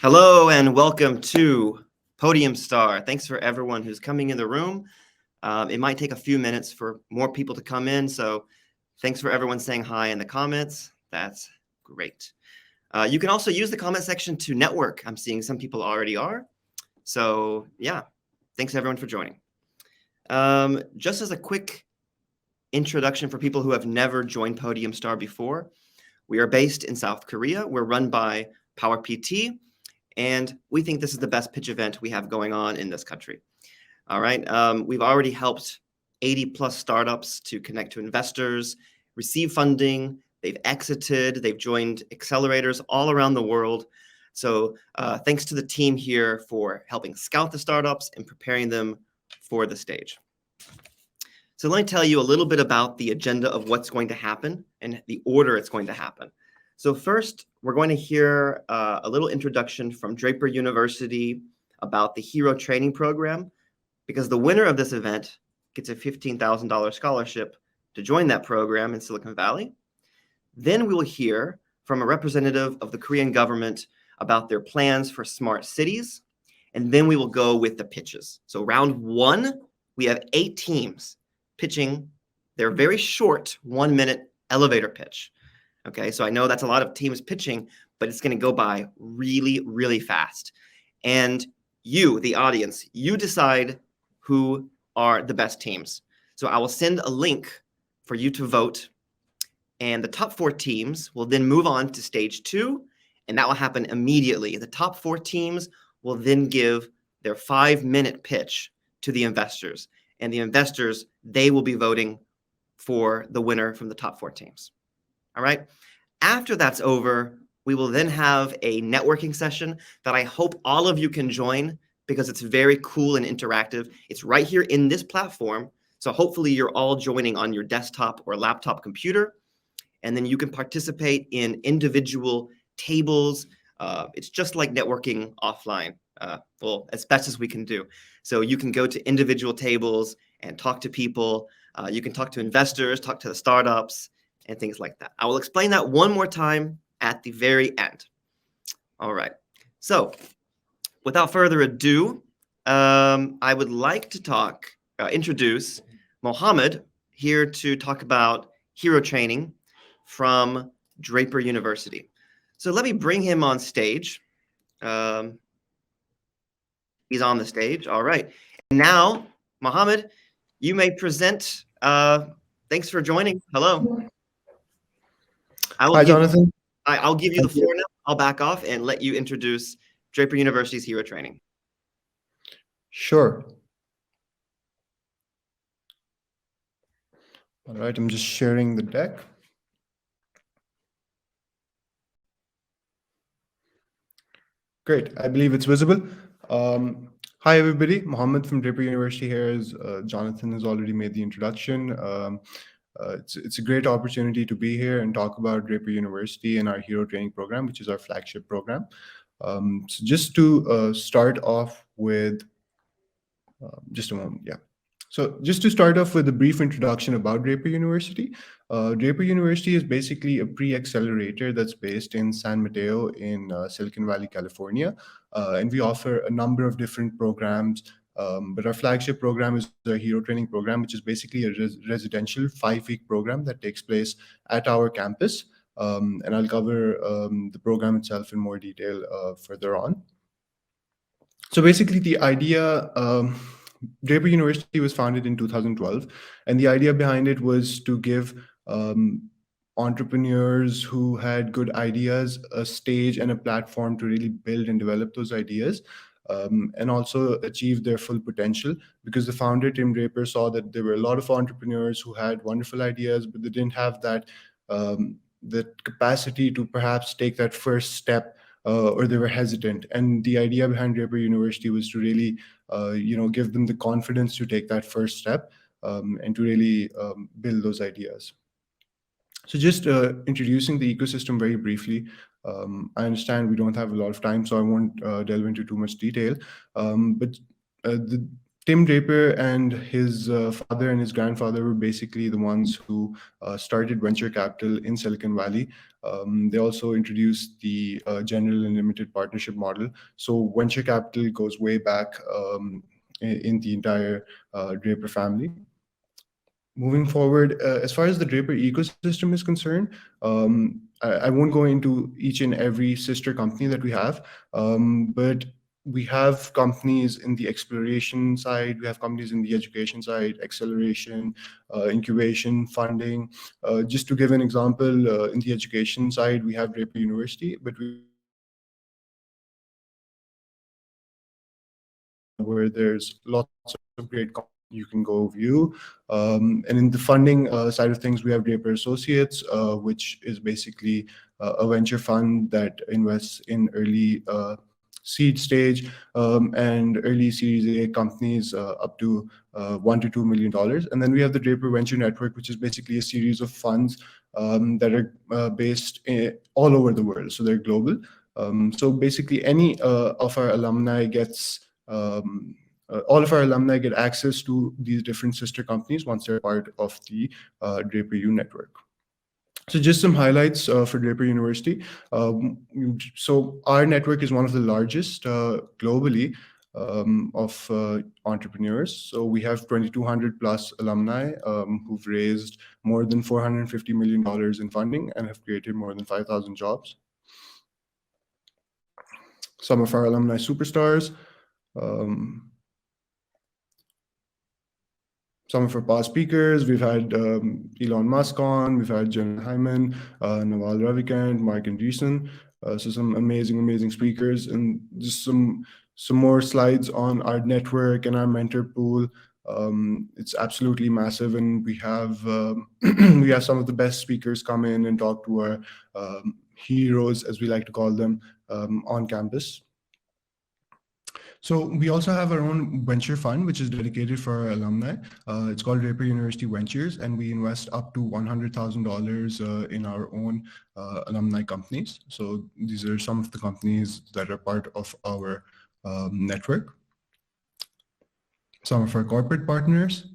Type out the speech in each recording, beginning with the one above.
Hello and welcome to Podium Star. Thanks for everyone who's coming in the room. It might take a few minutes for more people to come in, so thanks for everyone saying hi in the comments. That's great. You can also use the comment section to network. I'm seeing some people already are. So yeah, thanks everyone for joining. Just as a quick introduction for people who have never joined Podium Star before, we are based in South Korea. We're run by PowerPT. And we think this is the best pitch event we have going on in this country. All right. We've already helped 80 plus startups to connect to investors, receive funding. They've exited. They've joined accelerators all around the world. So thanks to the team here for helping scout the startups and preparing them for the stage. So let me tell you a little bit about the agenda of what's going to happen and the order it's going to happen. So first, we're going to hear a little introduction from Draper University about the Hero Training Program, because the winner of this event gets a $15,000 scholarship to join that program in Silicon Valley. Then we will hear from a representative of the Korean government about their plans for smart cities, and then we will go with the pitches. So round one, we have 8 teams pitching their very short 1-minute elevator pitch. Okay, so I know that's a lot of teams pitching, but it's going to go by really, really fast. And you, the audience, you decide who are the best teams. So I will send a link for you to vote. And the top 4 teams will then move on to stage 2, and that will happen immediately. The top 4 teams will then give their 5-minute pitch to the investors. And the investors, they will be voting for the winner from the top 4 teams. All right. After that's over, we will then have a networking session that I hope all of you can join, because it's very cool and interactive. It's right here in this platform. So hopefully you're all joining on your desktop or laptop computer, and then you can participate in individual tables. It's just like networking offline, well, as best as we can do. So you can go to individual tables and talk to people. You can talk to investors, talk to the startups, and things like that. I will explain that one more time at the very end. All right. So without further ado, I would like to introduce Mohammed here to talk about hero training from Draper University. So let me bring him on stage. He's on the stage. All right. And now, Mohammed, you may present. Thanks for joining. Hello. Hi, Jonathan. I'll give you the floor now. I'll back off and let you introduce Draper University's hero training. Sure. All right, I'm just sharing the deck. Great, I believe it's visible. Hi, everybody. Mohammed from Draper University here. As Jonathan has already made the introduction. It's a great opportunity to be here and talk about Draper University and our hero training program, which is our flagship program. So just to start off with, just a moment, yeah. So just to start off with a brief introduction about Draper University. Draper University is basically a pre-accelerator that's based in San Mateo in Silicon Valley, California. And we offer a number of different programs. But our flagship program is the Hero Training Program, which is basically a residential 5-week program that takes place at our campus. And I'll cover the program itself in more detail further on. So basically the idea, Draper University was founded in 2012, and the idea behind it was to give entrepreneurs who had good ideas a stage and a platform to really build and develop those ideas, and also achieve their full potential, because the founder, Tim Draper, saw that there were a lot of entrepreneurs who had wonderful ideas, but they didn't have that capacity to perhaps take that first step, or they were hesitant. And the idea behind Draper University was to really give them the confidence to take that first step, and to really build those ideas. So just introducing the ecosystem very briefly. I understand we don't have a lot of time, so I won't delve into too much detail. But the Tim Draper and his father and his grandfather were basically the ones who started venture capital in Silicon Valley. They also introduced the general and limited partnership model. So venture capital goes way back in the entire Draper family. Moving forward, as far as the Draper ecosystem is concerned, I won't go into each and every sister company that we have, but we have companies in the exploration side, we have companies in the education side, acceleration, incubation, funding. Just to give an example, in the education side, we have Draper University, but we also have where there's lots of great content you can go view. And in the funding side of things, we have Draper Associates, which is basically a venture fund that invests in early seed stage and early Series A companies up to $1 to $2 million. And then we have the Draper Venture Network, which is basically a series of funds that are based all over the world. So they're global. So basically, any of our alumni gets all of our alumni get access to these different sister companies once they're part of the Draper U network. So just some highlights for Draper University. So our network is one of the largest globally of entrepreneurs. So we have 2,200 plus alumni who've raised more than $450 million in funding and have created more than 5,000 jobs. Some of our alumni superstars. Some of our past speakers, we've had Elon Musk on, we've had Jen Hyman, Naval Ravikant, Mark Andreessen. So some amazing speakers, and just some more slides on our network and our mentor pool. It's absolutely massive, and we have we have some of the best speakers come in and talk to our heroes, as we like to call them, on campus. So we also have our own venture fund, which is dedicated for our alumni. It's called Draper University Ventures, and we invest up to $100,000 in our own alumni companies. So these are some of the companies that are part of our network. Some of our corporate partners.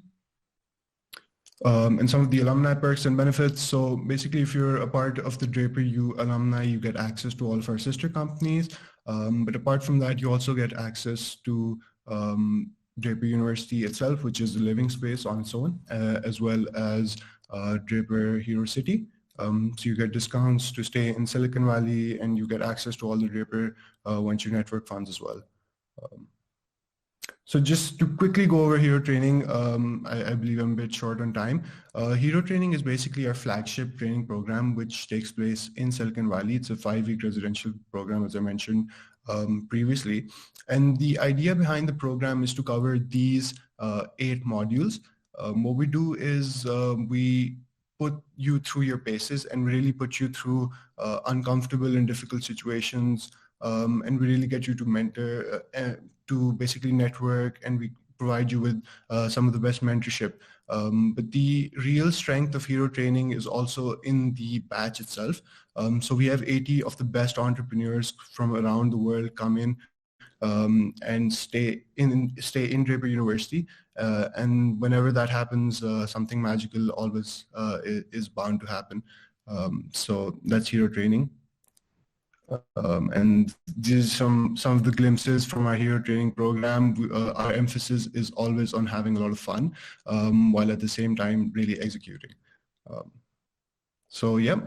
And some of the alumni perks and benefits. So basically, if you're a part of the Draper U alumni, you get access to all of our sister companies. But apart from that, you also get access to Draper University itself, which is a living space on its own, as well as Draper Hero City. So you get discounts to stay in Silicon Valley, and you get access to all the Draper Venture Network funds as well. So just to quickly go over Hero Training, I believe I'm a bit short on time. Hero Training is basically our flagship training program, which takes place in Silicon Valley. It's a 5-week residential program, as I mentioned previously. And the idea behind the program is to cover these 8 modules. What we do is we put you through your paces and really put you through uncomfortable and difficult situations, and we really get you to mentor, to basically network, and we provide you with some of the best mentorship. But the real strength of Hero Training is also in the batch itself. So we have 80 of the best entrepreneurs from around the world come in and stay in Draper University. And whenever that happens, something magical always is bound to happen. So that's Hero Training. And these are some of the glimpses from our Hero Training program. Our emphasis is always on having a lot of fun, while at the same time really executing. So yeah.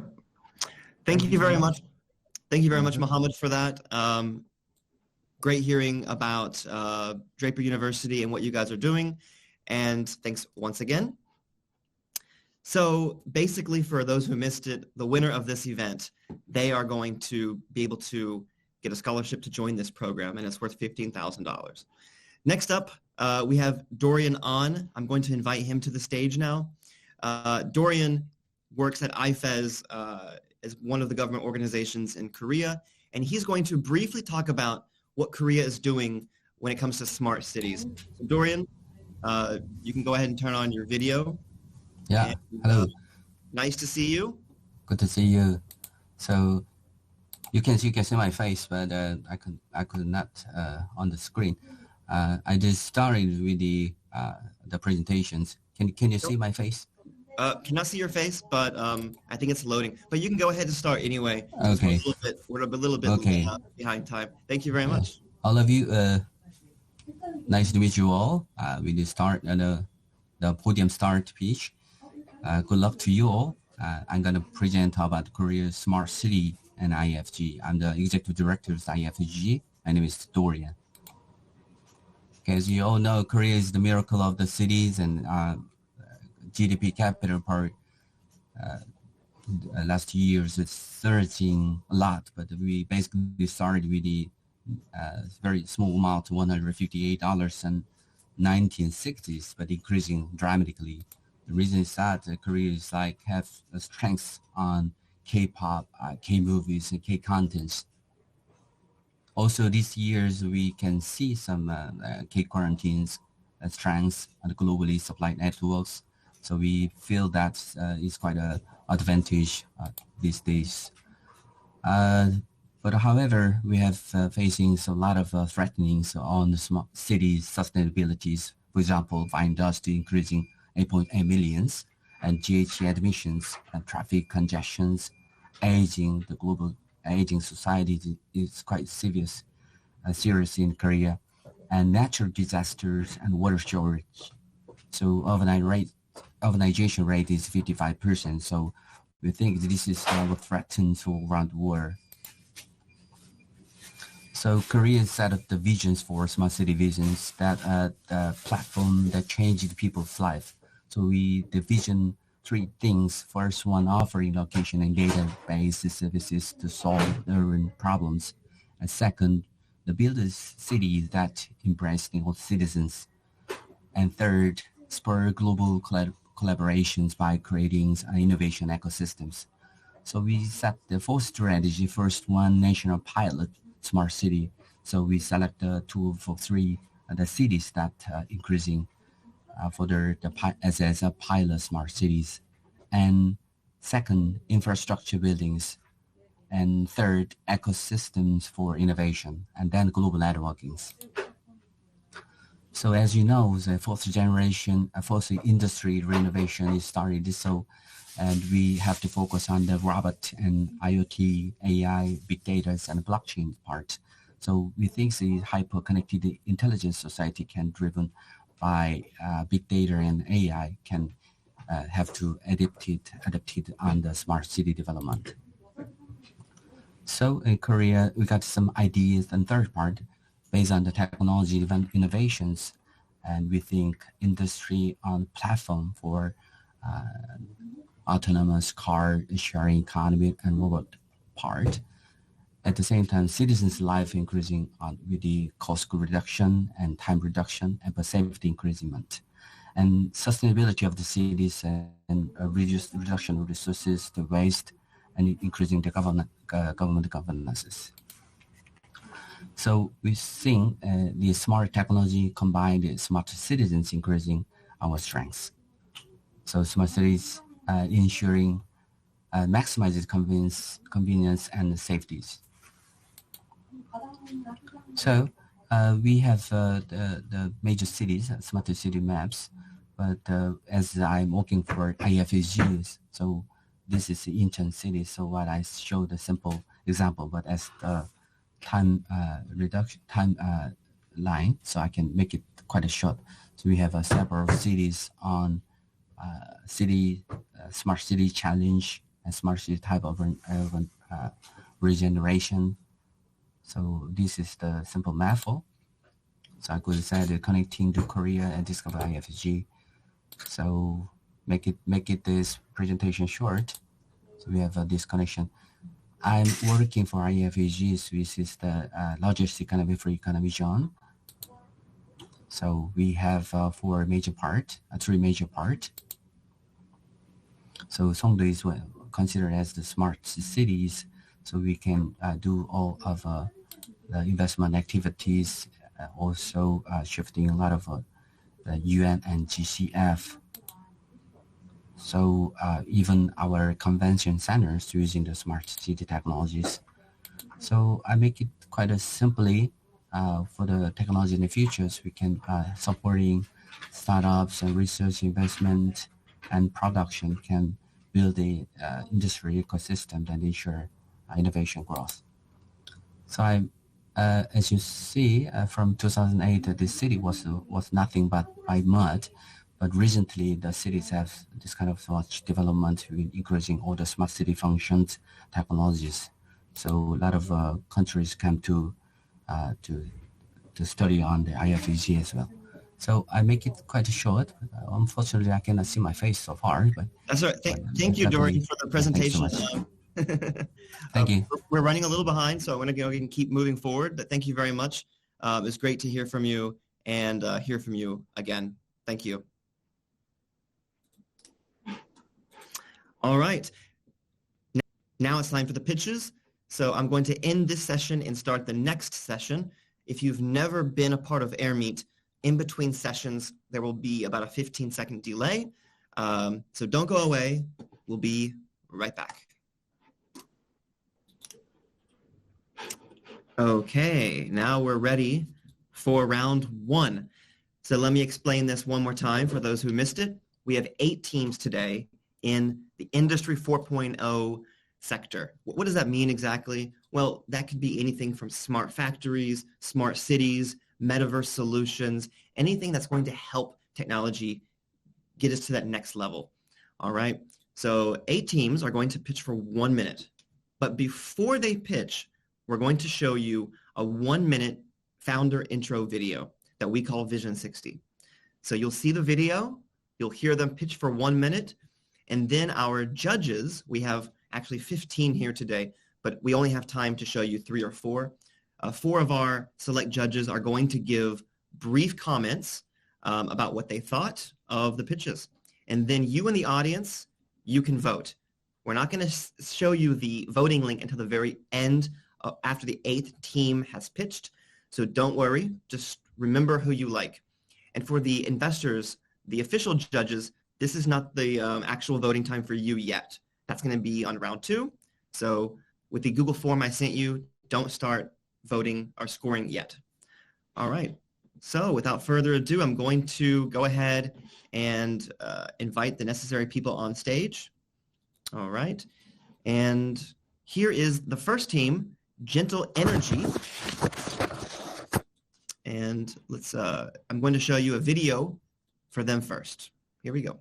Thank you very much. Thank you very much, Mohammed, for that. Great hearing about Draper University and what you guys are doing. And thanks once again. So basically, for those who missed it, the winner of this event, they are going to be able to get a scholarship to join this program, and it's worth $15,000. Next up, we have Dorian On. I'm going to invite him to the stage now. Dorian works at IFES as one of the government organizations in Korea, and he's going to briefly talk about what Korea is doing when it comes to smart cities. So Dorian, you can go ahead and turn on your video. Yeah, and, hello. Nice to see you. Good to see you. So you can see my face, but I could not on the screen. I just started with the presentations. Can you see my face? Cannot see your face, but I think it's loading. But you can go ahead and start anyway. Since Okay. we're a little bit Okay. Behind time. Thank you very much. All of you, nice to meet you all. We will start the Podium Star speech. Good luck to you all. I'm going to present about Korea's smart city and IFG. I'm the executive director of IFG. My name is Dorian. As you all know, Korea is the miracle of the cities, and GDP capita per last years is surging a lot, but we basically started with the very small amount, $158 in 1960s, but increasing dramatically. The reason is that Korea is like have a strength on K-pop, K-movies, and K-contents. Also, these years we can see some K-quarantines strengths and globally supplied networks. So we feel that is quite an advantage these days. But however, we have facing a lot of threatenings on the smart city sustainabilities. For example, by industry increasing 8.8 millions and GHG emissions and traffic congestions, aging, the global aging society is quite serious in Korea, and natural disasters and water shortage. So urbanization rate is 55%. So we think this is a threat to around the world. So Korea set up the visions for smart city visions, that the platform that changed people's life. So the vision three things. First one, offering location and database services to solve urban problems. And second, the build a city that embraces all citizens. And third, spur global collaborations by creating innovation ecosystems. So we set the fourth strategy. First one, national pilot, smart city. So we select the two for three the cities that increasing for as a pilot smart cities. And second, infrastructure buildings. And third, ecosystems for innovation. And then global networkings. So as you know, the fourth industry renovation is started. So, and we have to focus on the robot and IoT, AI, big data, and blockchain part. So we think the hyper-connected intelligent society can driven by big data and AI can have to adapt it on the smart city development. So in Korea, we got some ideas and third part based on the technology innovations, and we think industry on platform for autonomous car sharing economy and robot part. At the same time, citizens' life increasing with the cost reduction and time reduction and safety increasement, and sustainability of the cities and reduction of resources, the waste, and increasing the government governances. So we think the smart technology combined with smart citizens increasing our strengths. So smart cities ensuring maximizes convenience and safeties. So we have the major cities, smart city maps, but as I'm working for IFSGs, so this is the intern city. So what I showed a simple example, but as the time reduction line, so I can make it quite a short. So we have several cities on smart city challenge and smart city type of urban regeneration. So this is the simple method. So I could say the connecting to Korea and discover IFG. So make it this presentation short. So we have this connection. I'm working for IFG, which is the largest economy free economy zone. So we have three major part. So Songdo is considered as the smart cities. So we can do all of the investment activities, also shifting a lot of the UN and GCF. So even our convention centers using the smart city technologies. So I make it quite simply. for the technology in the futures, we can supporting startups and research investment and production can build the industry ecosystem and ensure innovation growth. So as you see, from 2008, the city was nothing but by mud. But recently, the cities have this kind of much development, encouraging all the smart city functions, technologies. So a lot of countries come to study on the IFEG as well. So I make it quite short. Unfortunately, I cannot see my face so far. But That's all right. Thank you, Dorian, for the presentation. Yeah, thanks so much. Thank you. We're running a little behind, so I want to go and keep moving forward. But thank you very much. It's great to hear from you and hear from you again. Thank you. All right. Now it's time for the pitches. So I'm going to end this session and start the next session. If you've never been a part of AirMeet, in between sessions, there will be about a 15-second delay. So don't go away. We'll be right back. Okay, now we're ready for round one. So let me explain this one more time for those who missed it. We have 8 teams today in the Industry 4.0 sector. What does that mean exactly? Well, that could be anything from smart factories, smart cities, metaverse solutions, anything that's going to help technology get us to that next level. All right, so 8 teams are going to pitch for 1 minute. But before they pitch, we're going to show you a 1-minute founder intro video that we call Vision 60. So you'll see the video, you'll hear them pitch for 1 minute, and then our judges, we have actually 15 here today, but we only have time to show you 3 or 4. 4 of our select judges are going to give brief comments about what they thought of the pitches. And then you in the audience, you can vote. We're not going to show you the voting link until the very end after the 8th team has pitched. So don't worry, just remember who you like. And for the investors, the official judges, this is not the actual voting time for you yet. That's going to be on round 2. So with the Google form I sent you, don't start voting or scoring yet. All right. So without further ado, I'm going to go ahead and invite the necessary people on stage. All right. And here is the first team, Gentle Energy. And let's, I'm going to show you a video for them first. Here we go.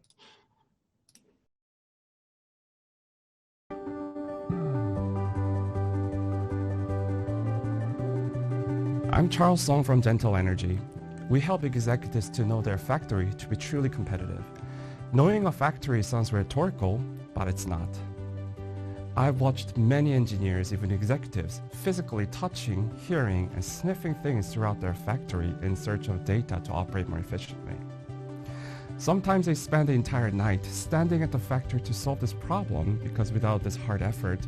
I'm Charles Song from Gentle Energy. We help executives to know their factory to be truly competitive. Knowing a factory sounds rhetorical, but it's not. I've watched many engineers, even executives, physically touching, hearing, and sniffing things throughout their factory in search of data to operate more efficiently. Sometimes they spend the entire night standing at the factory to solve this problem because without this hard effort,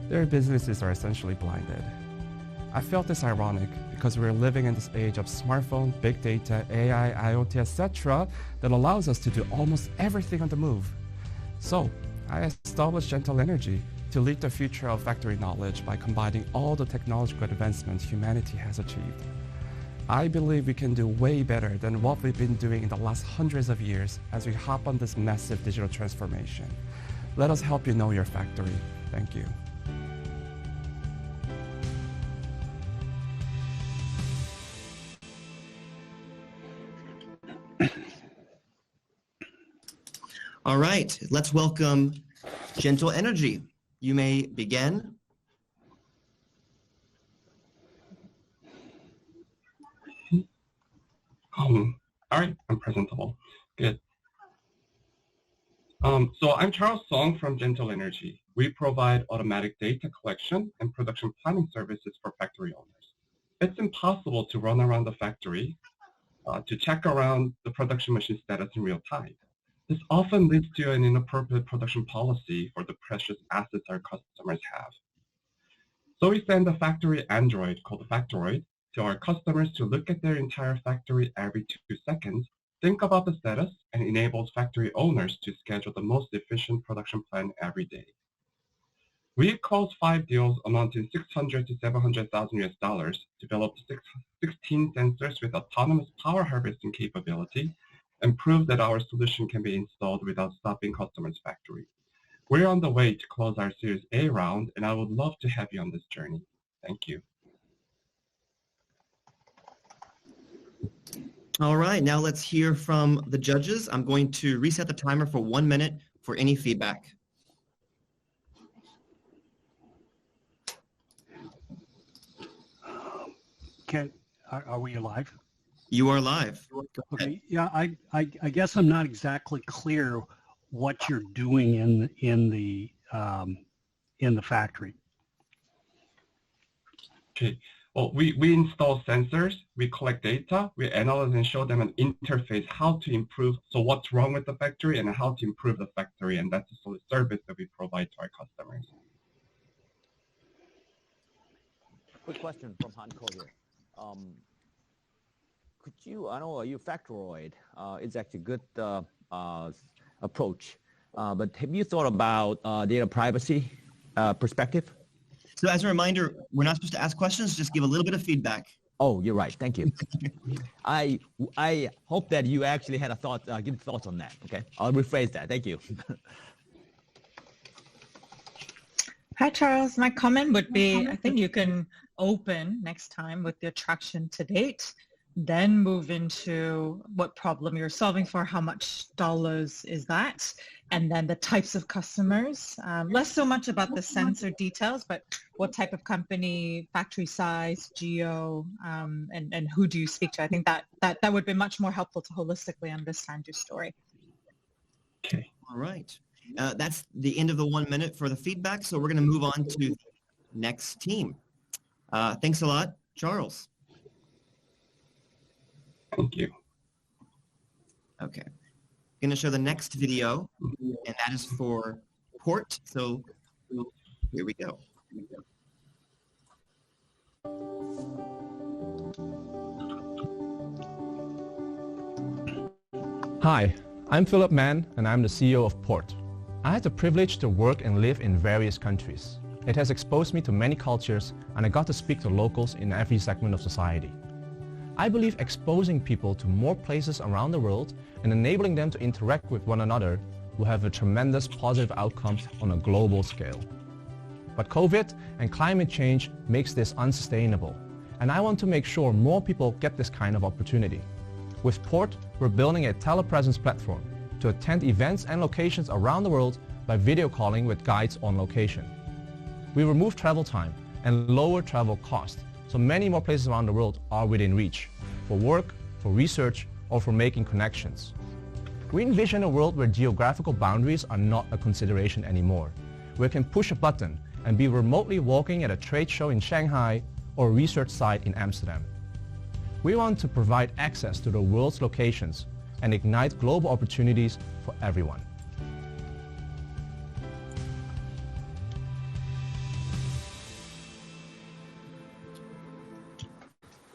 their businesses are essentially blinded. I felt this ironic because we're living in this age of smartphone, big data, AI, IoT, etc. that allows us to do almost everything on the move. So I established Gentle Energy to lead the future of factory knowledge by combining all the technological advancements humanity has achieved. I believe we can do way better than what we've been doing in the last hundreds of years as we hop on this massive digital transformation. Let us help you know your factory. Thank you. All right, let's welcome Gentle Energy. You may begin. All right, I'm presentable. Good. So I'm Charles Song from Gentle Energy. We provide automatic data collection and production planning services for factory owners. It's impossible to run around the factory to check around the production machine status in real time. This often leads to an inappropriate production policy for the precious assets our customers have. So we send a factory android called Factoroid to our customers to look at their entire factory every 2 seconds, think about the status, and enables factory owners to schedule the most efficient production plan every day. We closed 5 deals amounting 600 to 700,000 US dollars, developed 16 sensors with autonomous power harvesting capability, and proved that our solution can be installed without stopping customers' factory. We're on the way to close our Series A round, and I would love to have you on this journey. Thank you. All right, now let's hear from the judges. I'm going to reset the timer for 1 minute for any feedback. Are we alive? You are live. Go ahead. Okay. Yeah, I guess I'm not exactly clear what you're doing in the factory. Okay. Well, we install sensors, we collect data, we analyze and show them an interface, how to improve, so what's wrong with the factory and how to improve the factory, and that's the service that we provide to our customers. Quick question from Hanko here. Could you, I know you Factoroid, it's actually a good approach, but have you thought about data privacy perspective? So as a reminder, we're not supposed to ask questions, just give a little bit of feedback. Oh, you're right. Thank you. I hope that you actually had a thought, give thoughts on that. Okay, I'll rephrase that. Thank you. Hi, Charles. My comment would be, I think you can open next time with the attraction to date, then move into what problem you're solving for, how much dollars is that, and then the types of customers. Less so much about the sensor details, but what type of company, factory size, geo, and who do you speak to? I think that would be much more helpful to holistically understand your story. Okay. All right. That's the end of the 1 minute for the feedback. So we're going to move on to the next team. Thanks a lot, Charles. Thank you. Okay. Going to show the next video, and that is for Port. So here we go. Hi, I'm Philip Mann, and I'm the CEO of Port. I had the privilege to work and live in various countries. It has exposed me to many cultures, and I got to speak to locals in every segment of society. I believe exposing people to more places around the world and enabling them to interact with one another will have a tremendous positive outcome on a global scale. But COVID and climate change makes this unsustainable, and I want to make sure more people get this kind of opportunity. With Port, we're building a telepresence platform to attend events and locations around the world by video calling with guides on location. We remove travel time and lower travel cost, so many more places around the world are within reach, for work, for research, or for making connections. We envision a world where geographical boundaries are not a consideration anymore, where you can push a button and be remotely walking at a trade show in Shanghai or a research site in Amsterdam. We want to provide access to the world's locations and ignite global opportunities for everyone.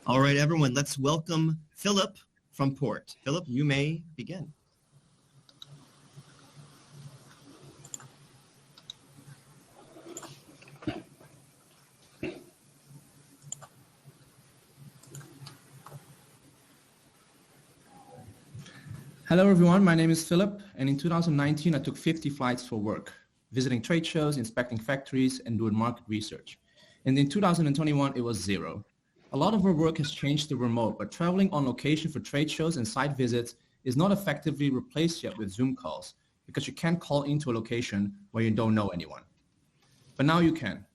All right, everyone, let's welcome Philip from Port. Philip, you may begin. Hello everyone, my name is Philip, and in 2019 I took 50 flights for work, visiting trade shows, inspecting factories, and doing market research. And in 2021 it was 0. A lot of our work has changed to remote, but traveling on location for trade shows and site visits is not effectively replaced yet with Zoom calls, because you can't call into a location where you don't know anyone. But now you can.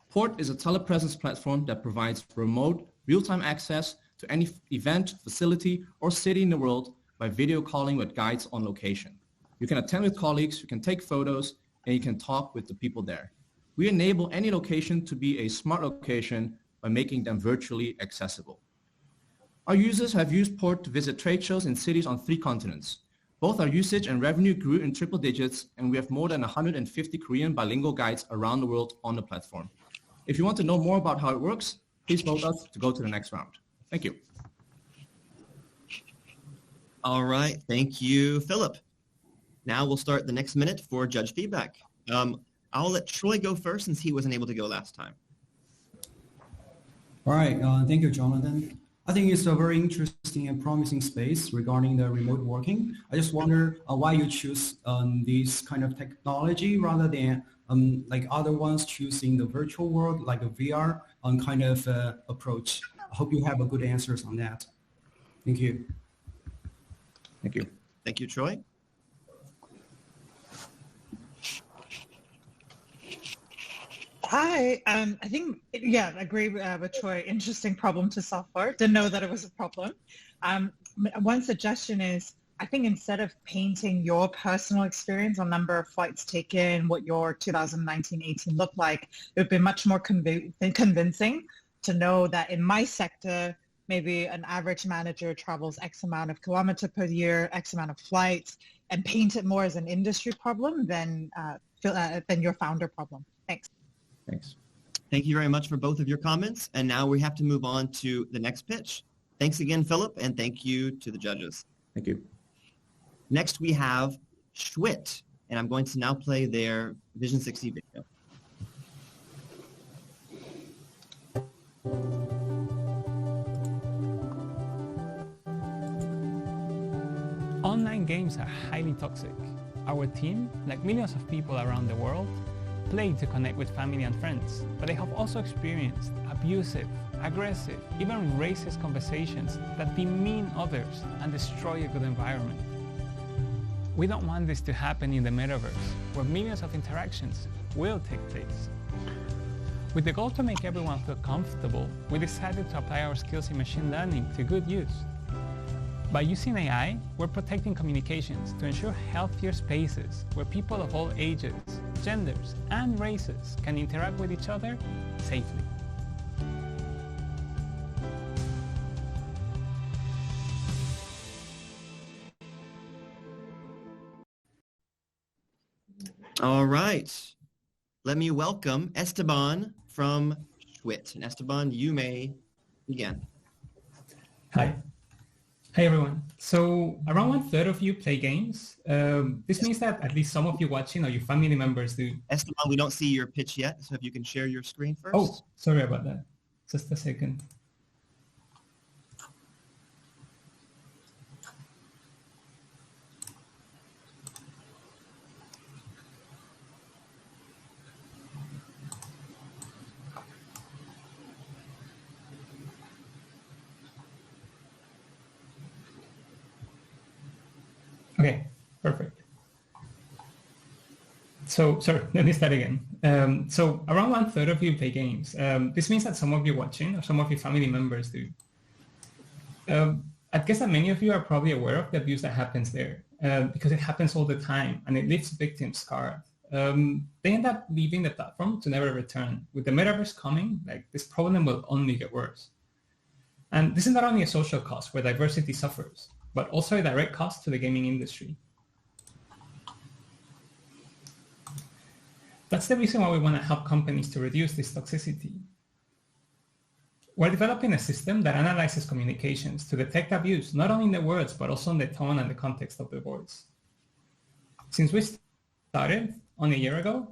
Port is a telepresence platform that provides remote, real-time access to any event, facility, or city in the world by video calling with guides on location. You can attend with colleagues, you can take photos, and you can talk with the people there. We enable any location to be a smart location by making them virtually accessible. Our users have used Port to visit trade shows in cities on 3 continents. Both our usage and revenue grew in triple digits, and we have more than 150 Korean bilingual guides around the world on the platform. If you want to know more about how it works, please vote us to go to the next round. Thank you. All right, thank you, Philip. Now we'll start the next minute for judge feedback. I'll let Troy go first since he wasn't able to go last time. All right, thank you, Jonathan. I think it's a very interesting and promising space regarding the remote working. I just wonder why you choose this kind of technology rather than like other ones choosing the virtual world, like a VR kind of approach. I hope you have a good answers on that. Thank you. Thank you. Thank you, Troy. Hi, I think, yeah, I agree with Troy. Interesting problem to solve for. Didn't know that it was a problem. One suggestion is, I think instead of painting your personal experience on number of flights taken, what your 2019-18 looked like, it would be much more convincing to know that in my sector, maybe an average manager travels X amount of kilometers per year, X amount of flights, and paint it more as an industry problem than your founder problem. Thanks. Thanks. Thank you very much for both of your comments. And now we have to move on to the next pitch. Thanks again, Philip, and thank you to the judges. Thank you. Next, we have Schwitt, and I'm going to now play their Vision 60 video. Online games are highly toxic. Our team, like millions of people around the world, play to connect with family and friends, but they have also experienced abusive, aggressive, even racist conversations that demean others and destroy a good environment. We don't want this to happen in the metaverse, where millions of interactions will take place. With the goal to make everyone feel comfortable, we decided to apply our skills in machine learning to good use. By using AI, we're protecting communications to ensure healthier spaces where people of all ages, genders, and races can interact with each other safely. All right. Let me welcome Esteban from Schwitt. And Esteban, you may begin. Hi. Hi, everyone. So around 1/3 of you play games. This means that at least some of you watching or your family members do. Esteban, we don't see your pitch yet, so if you can share your screen first. Oh, sorry about that. Just a second. Okay, perfect. So, sorry, let me start again. So around 1/3 of you play games. This means that some of you watching or some of your family members do. I guess that many of you are probably aware of the abuse that happens there because it happens all the time and it leaves victims scarred. They end up leaving the platform to never return. With the metaverse coming, like this problem will only get worse. And this is not only a social cost where diversity suffers, but also a direct cost to the gaming industry. That's the reason why we want to help companies to reduce this toxicity. We're developing a system that analyzes communications to detect abuse, not only in the words, but also in the tone and the context of the voice. Since we started only a year ago,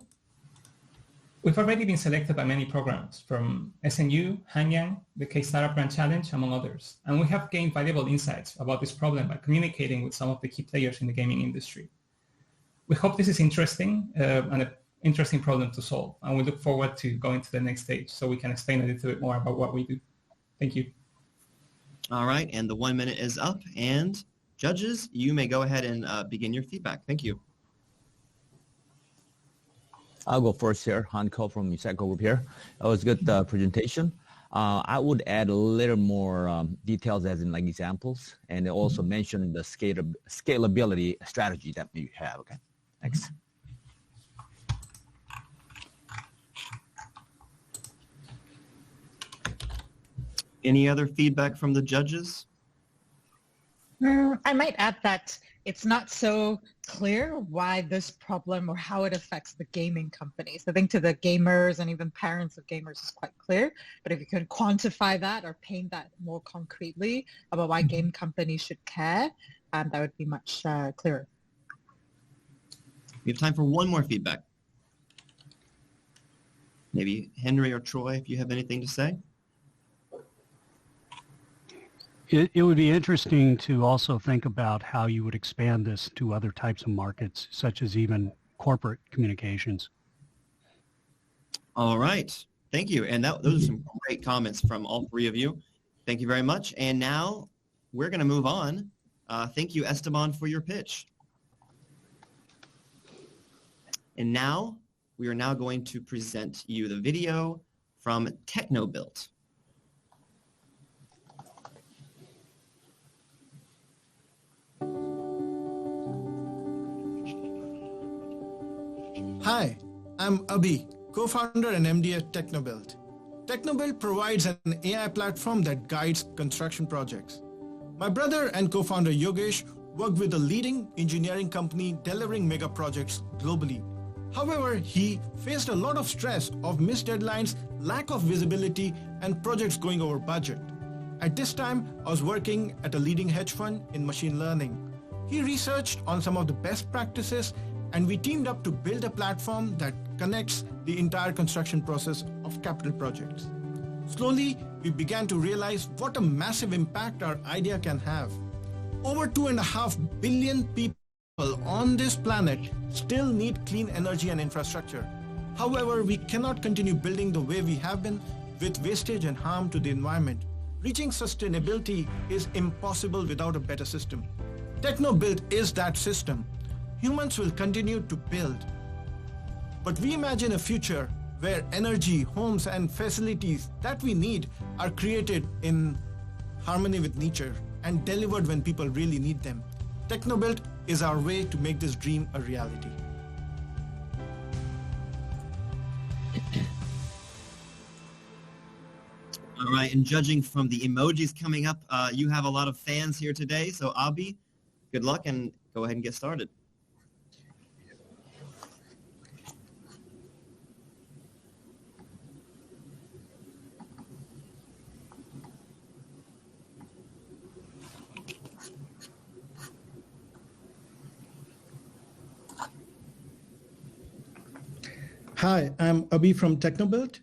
we've already been selected by many programs from SNU, Hanyang, the K-Startup Grand Challenge, among others. And we have gained valuable insights about this problem by communicating with some of the key players in the gaming industry. We hope this is interesting and an interesting problem to solve. And we look forward to going to the next stage so we can explain a little bit more about what we do. Thank you. All right, and the 1 minute is up. And judges, you may go ahead and begin your feedback. Thank you. I'll go first here. Han Ko from Miseco Group here. That was a good presentation. I would add a little more details as in like examples and also mention the scalability strategy that you have. Okay, thanks. Any other feedback from the judges? I might add that it's not so clear why this problem or how it affects the gaming companies. I think to the gamers and even parents of gamers is quite clear, but if you can quantify that or paint that more concretely about why game companies should care, that would be much clearer. We have time for one more feedback. Maybe Henry or Troy, if you have anything to say. It would be interesting to also think about how you would expand this to other types of markets, such as even corporate communications. All right. Thank you. And those are some great comments from all three of you. Thank you very much. And now we're going to move on. Thank you, Esteban, for your pitch. And now we are now going to present you the video from TechnoBuilt. Hi, I'm Abhi, co-founder and MD at TechnoBuilt. TechnoBuilt provides an AI platform that guides construction projects. My brother and co-founder Yogesh worked with a leading engineering company delivering mega projects globally. However, he faced a lot of stress of missed deadlines, lack of visibility, and projects going over budget. At this time, I was working at a leading hedge fund in machine learning. He researched on some of the best practices, and we teamed up to build a platform that connects the entire construction process of capital projects. Slowly, we began to realize what a massive impact our idea can have. Over 2.5 billion people on this planet still need clean energy and infrastructure. However, we cannot continue building the way we have been with wastage and harm to the environment. Reaching sustainability is impossible without a better system. TechnoBuilt is that system. Humans will continue to build. But we imagine a future where energy, homes, and facilities that we need are created in harmony with nature and delivered when people really need them. TechnoBuilt is our way to make this dream a reality. All right, and judging from the emojis coming up, you have a lot of fans here today. So Abhi, good luck and go ahead and get started. Hi, I'm Abhi from TechnoBuilt.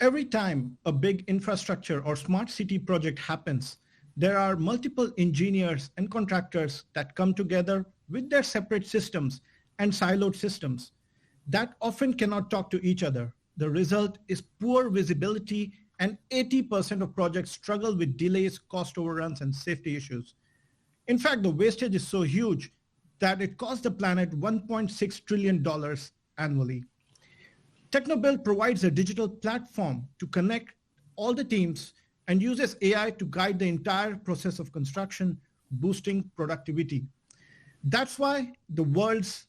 Every time a big infrastructure or smart city project happens, there are multiple engineers and contractors that come together with their separate systems and siloed systems that often cannot talk to each other. The result is poor visibility, and 80% of projects struggle with delays, cost overruns, and safety issues. In fact, the wastage is so huge that it costs the planet $1.6 trillion annually. TechnoBuilt provides a digital platform to connect all the teams and uses AI to guide the entire process of construction, boosting productivity. That's why the world's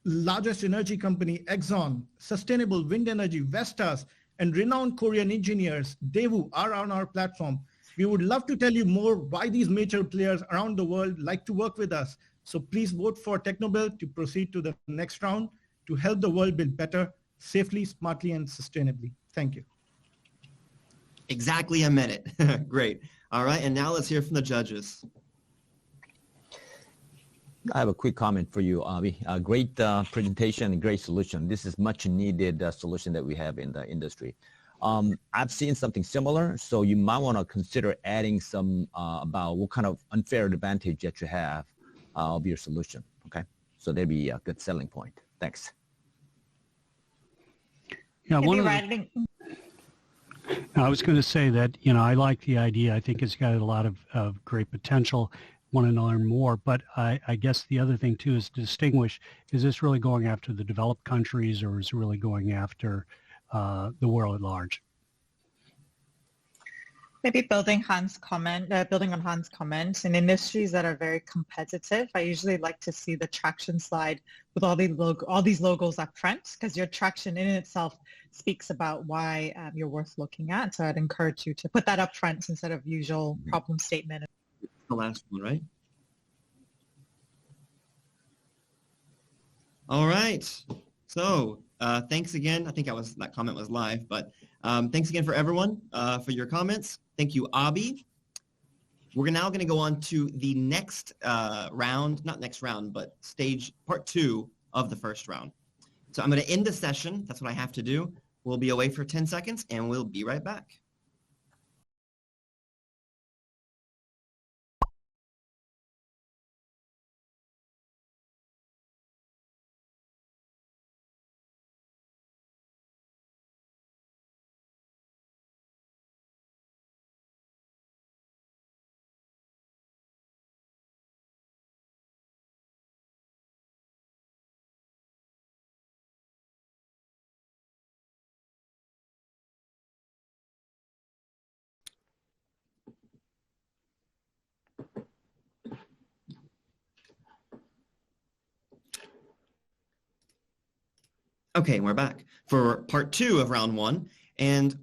largest energy company, Exxon, Sustainable Wind Energy, Vestas, and renowned Korean engineers, Daewoo, are on our platform. We would love to tell you more why these major players around the world like to work with us. So please vote for TechnoBuilt to proceed to the next round to help the world build better, safely, smartly, and sustainably. Thank you. Exactly a minute. Great. All right, and now let's hear from the judges. I have a quick comment for you, Avi. Great presentation and great solution. This is much needed solution that we have in the industry. I've seen something similar, so you might want to consider adding some about what kind of unfair advantage that you have of your solution, okay? So that'd be a good selling point. Thanks. Yeah, I was going to say that, I like the idea. I think it's got a lot of great potential. Want to learn more, but I guess the other thing too is to distinguish, is this really going after the developed countries or is it really going after the world at large? Maybe building on Han's comment, in industries that are very competitive, I usually like to see the traction slide with all these logos up front, because your traction in itself speaks about why you're worth looking at. So I'd encourage you to put that up front instead of usual problem statement. The last one, right? All right. So thanks again. I think that comment was live, but thanks again for everyone for your comments. Thank you, Abhi. We're now going to go on to the next round, not next round, but stage part 2 of the first round. So I'm going to end the session. That's what I have to do We'll be away for 10 seconds and we'll be right back. Okay, we're back for part 2 of round 1. And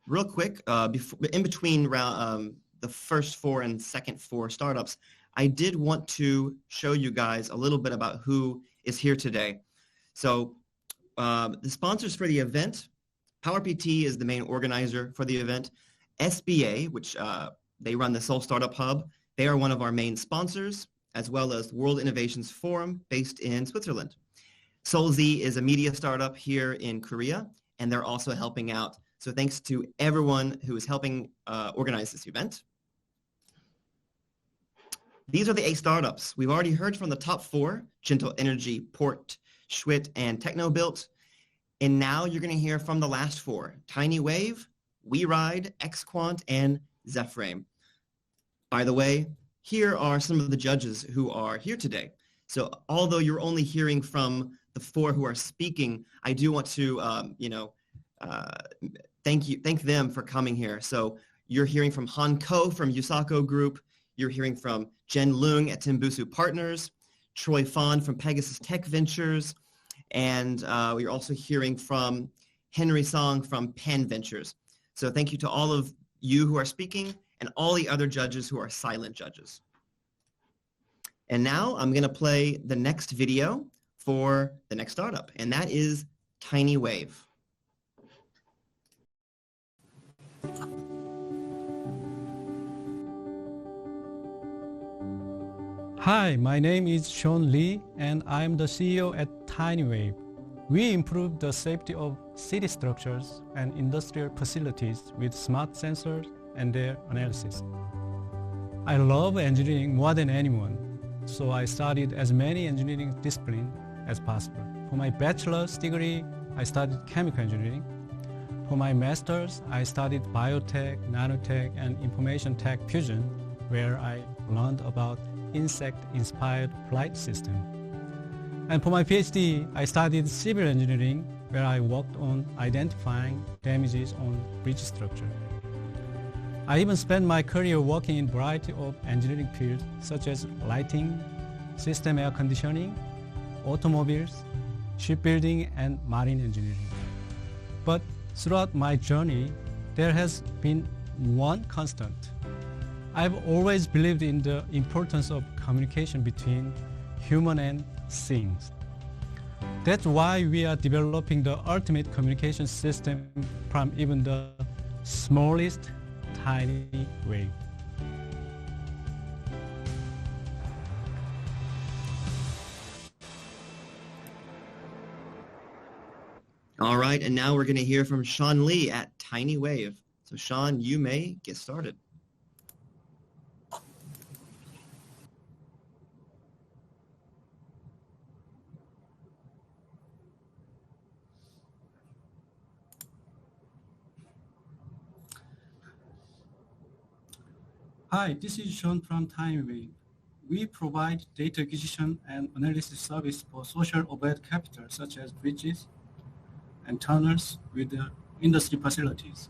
real quick, in between the first 4 and second 4 startups, I did want to show you guys a little bit about who is here today. So the sponsors for the event, PowerPT is the main organizer for the event. SBA, which they run the Seoul Startup Hub, they are one of our main sponsors, as well as World Innovations Forum based in Switzerland. SeoulZ is a media startup here in Korea, and they're also helping out. So thanks to everyone who is helping organize this event. These are the 8 startups. We've already heard from the top 4, Gentle Energy, Port, Schwitt, and TechnoBuilt. And now you're going to hear from the last 4, Tiny Wave, WeRide, XQuant, and Zephrame. By the way, here are some of the judges who are here today. So although you're only hearing from the 4 who are speaking, I do want to, thank them for coming here. So you're hearing from Han Ko from Yusako Group. You're hearing from Jen Leung at Timbusu Partners, Troy Fan from Pegasus Tech Ventures, and we're also hearing from Henry Song from Penn Ventures. So thank you to all of you who are speaking and all the other judges who are silent judges. And now I'm going to play the next video for the next startup, and that is Tiny Wave. Hi, my name is Sean Lee, and I'm the CEO at Tiny Wave. We improve the safety of city structures and industrial facilities with smart sensors and their analysis. I love engineering more than anyone, so I studied as many engineering disciplines as possible. For my bachelor's degree, I studied chemical engineering. For my master's, I studied biotech, nanotech, and information tech fusion, where I learned about insect-inspired flight system. And for my PhD, I studied civil engineering, where I worked on identifying damages on bridge structure. I even spent my career working in a variety of engineering fields, such as lighting, system air conditioning, automobiles, shipbuilding, and marine engineering. But throughout my journey, there has been one constant. I've always believed in the importance of communication between human and things. That's why we are developing the ultimate communication system from even the smallest tiny wave. All right, and now we're going to hear from Sean Lee at Tiny Wave. So Sean, you may get started. Hi, this is Sean from Tiny Wave. We provide data acquisition and analysis service for social overhead capital, such as bridges and tunnels with the industry facilities.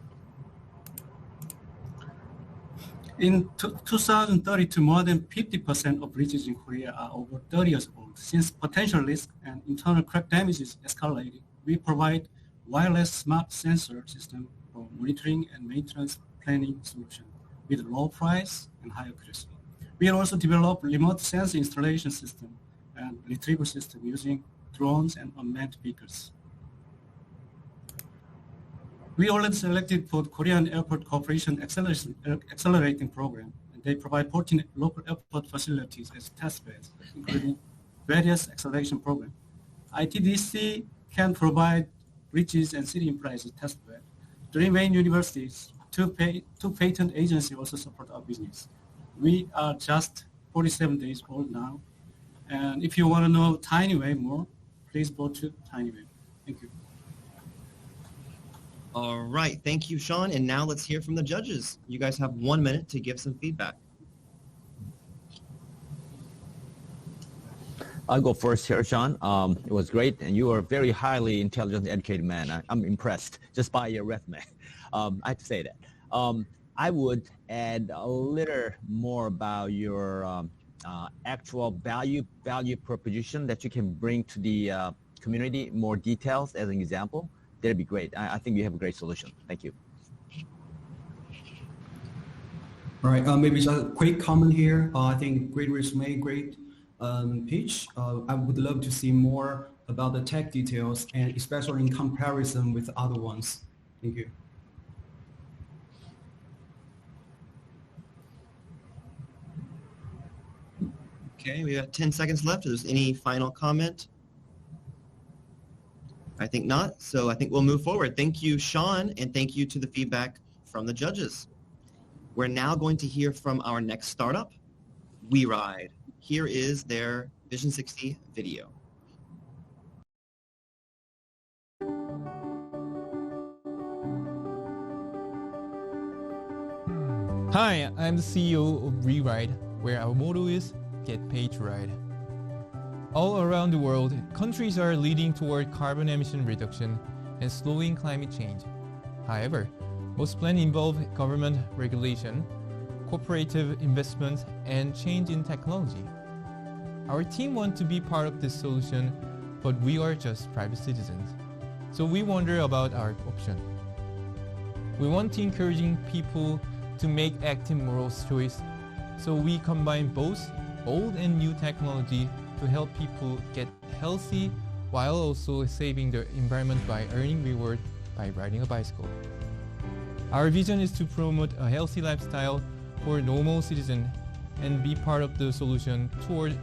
In 2032, more than 50% of bridges in Korea are over 30 years old. Since potential risk and internal crack damage is escalating, we provide wireless smart sensor system for monitoring and maintenance planning solution with low price and high accuracy. We also develop remote sensor installation system and retrieval system using drones and unmanned vehicles. We already selected for the Korean Airport Corporation Accelerating Program. They provide 14 local airport facilities as test beds, including various acceleration programs. ITDC can provide bridges and city infrastructure testbed. 3 main universities, 2 patent agencies also support our business. We are just 47 days old now. And if you want to know TinyWave more, please go to TinyWave. Thank you. All right. Thank you, Sean. And now let's hear from the judges. You guys have 1 minute to give some feedback. I'll go first here, Sean. It was great, and you are a very highly intelligent, educated man. I'm impressed just by your resume. I have to say that. I would add a little more about your actual value proposition that you can bring to the community, more details as an example. That'd be great. I think you have a great solution. Thank you. All right, maybe just a quick comment here. I think great resume, great pitch. I would love to see more about the tech details, and especially in comparison with other ones. Thank you. Okay, we have 10 seconds left. Is there any final comment? I think not. So I think we'll move forward. Thank you, Sean, and thank you to the feedback from the judges. We're now going to hear from our next startup, WeRide. Here is their Vision 60 video. Hi, I'm the CEO of WeRide, where our motto is Get Paid to Ride. All around the world, countries are leading toward carbon emission reduction and slowing climate change. However, most plans involve government regulation, cooperative investment, and change in technology. Our team wants to be part of this solution, but we are just private citizens. So we wonder about our option. We want to encourage people to make active moral choice, so we combine both old and new technology to help people get healthy while also saving the environment by earning reward by riding a bicycle. Our vision is to promote a healthy lifestyle for normal citizens and be part of the solution toward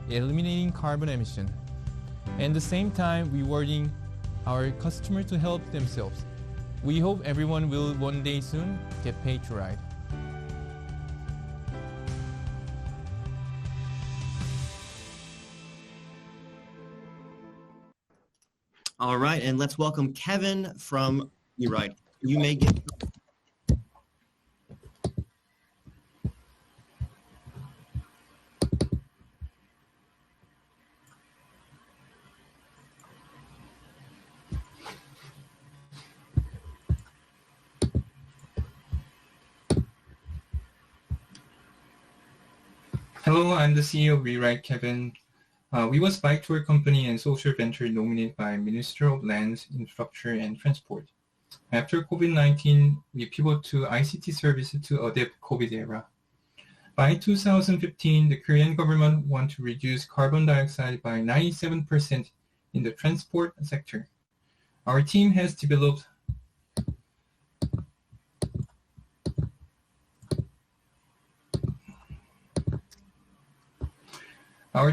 eliminating carbon emission, and at the same time rewarding our customers to help themselves. We hope everyone will one day soon get paid to ride. All right, and let's welcome Kevin from WeRide. You may get. Hello, I'm the CEO of WeRide, Kevin. We was bike tour company and social venture nominated by Minister of Lands, Infrastructure and Transport. After COVID-19, we pivot to ICT services to adapt COVID era. By 2015, the Korean government want to reduce carbon dioxide by 97% in the transport sector. Our team has developed Our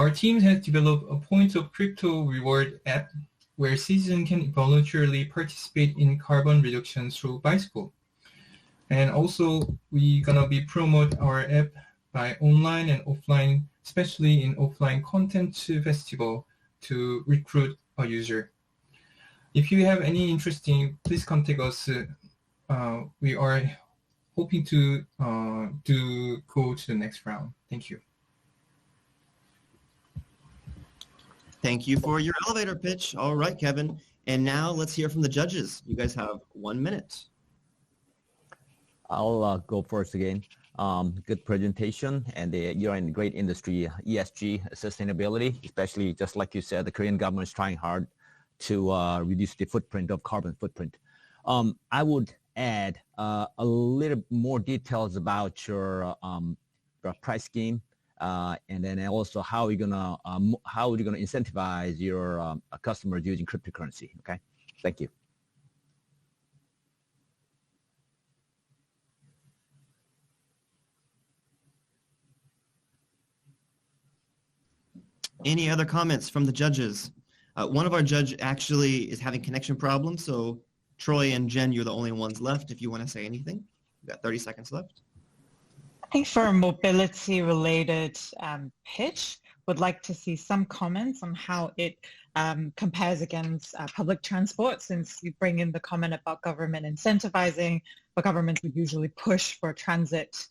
team has developed a point of crypto reward app where citizens can voluntarily participate in carbon reduction through bicycle. And also, we're gonna be promote our app by online and offline, especially in offline content festival to recruit a user. If you have any interesting, please contact us. We are hoping to go to the next round. Thank you. Thank you for your elevator pitch. All right, Kevin. And now let's hear from the judges. You guys have 1 minute. I'll go first again. Good presentation, and you're in a great industry, ESG, sustainability, especially just like you said, the Korean government is trying hard to reduce the footprint of carbon footprint. I would add a little more details about your price scheme, and then also how you're gonna incentivize your customers using cryptocurrency. Okay, thank you. Any other comments from the judges? One of our judge actually is having connection problems, so Troy and Jen, you're the only ones left if you want to say anything. We've got 30 seconds left. I think for a mobility-related pitch, would like to see some comments on how it compares against public transport, since you bring in the comment about government incentivizing, but governments would usually push for transit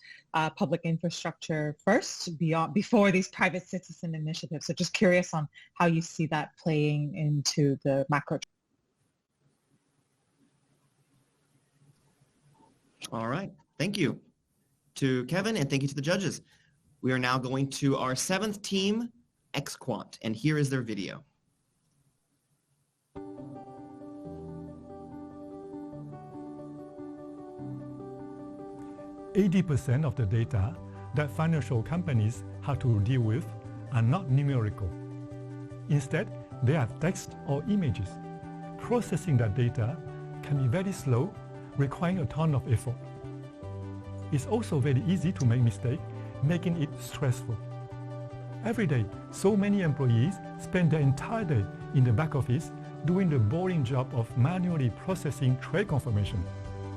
public infrastructure first before these private citizen initiatives. So just curious on how you see that playing into the macro. All right, thank you to Kevin and thank you to the judges. We are now going to our 7th team, XQuant, and here is their video. %80 of the data that financial companies have to deal with are not numerical. Instead, they are text or images. Processing that data can be very slow, requiring a ton of effort. It's also very easy to make mistakes, making it stressful. Every day, so many employees spend their entire day in the back office doing the boring job of manually processing trade confirmation,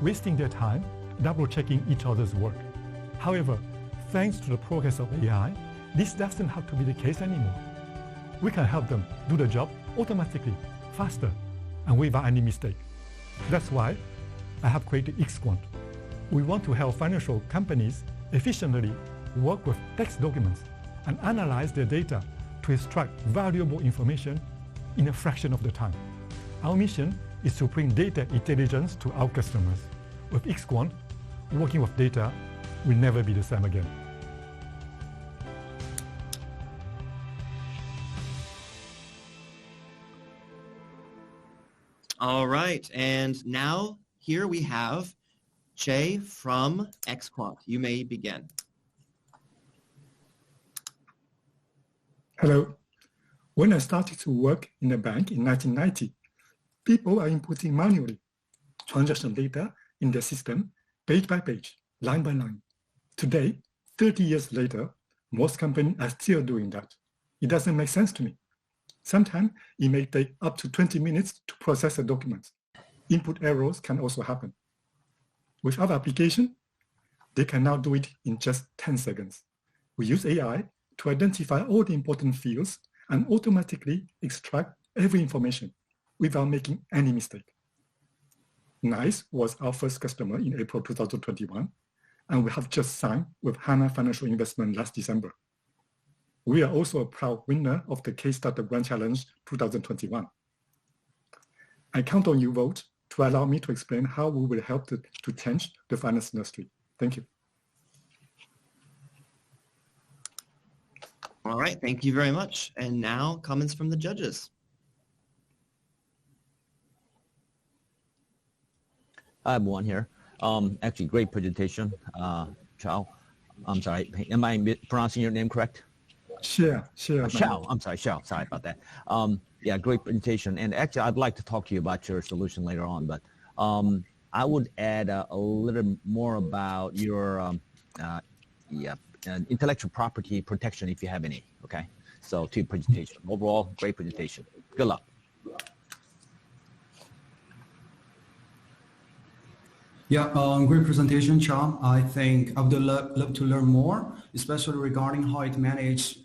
wasting their time double-checking each other's work. However, thanks to the progress of AI, this doesn't have to be the case anymore. We can help them do the job automatically, faster, and without any mistake. That's why I have created XQuant. We want to help financial companies efficiently work with text documents and analyze their data to extract valuable information in a fraction of the time. Our mission is to bring data intelligence to our customers. With XQuant, working with data will never be the same again. All right, and now here we have Jay from XQuant. You may begin. Hello. When I started to work in a bank in 1990, people are inputting manually transaction data in the system, page by page, line by line. Today, 30 years later, most companies are still doing that. It doesn't make sense to me. Sometimes it may take up to 20 minutes to process a document. Input errors can also happen. With other applications, they can now do it in just 10 seconds. We use AI to identify all the important fields and automatically extract every information without making any mistake. NICE was our first customer in April 2021, and we have just signed with Hana Financial Investment last December. We are also a proud winner of the K-Startup Grand Challenge 2021. I count on your vote to allow me to explain how we will help to change the finance industry. Thank you. All right, thank you very much. And now comments from the judges. I have one here. Actually, great presentation, Chao. I'm sorry, am I pronouncing your name correct? Shao. I'm sorry, Shao. Sorry about that. Yeah, great presentation. And actually, I'd like to talk to you about your solution later on, but I would add a little more about your intellectual property protection if you have any, okay? So to your presentation. Overall, great presentation. Good luck. Yeah, great presentation, Chao. I think I would love to learn more, especially regarding how it manages,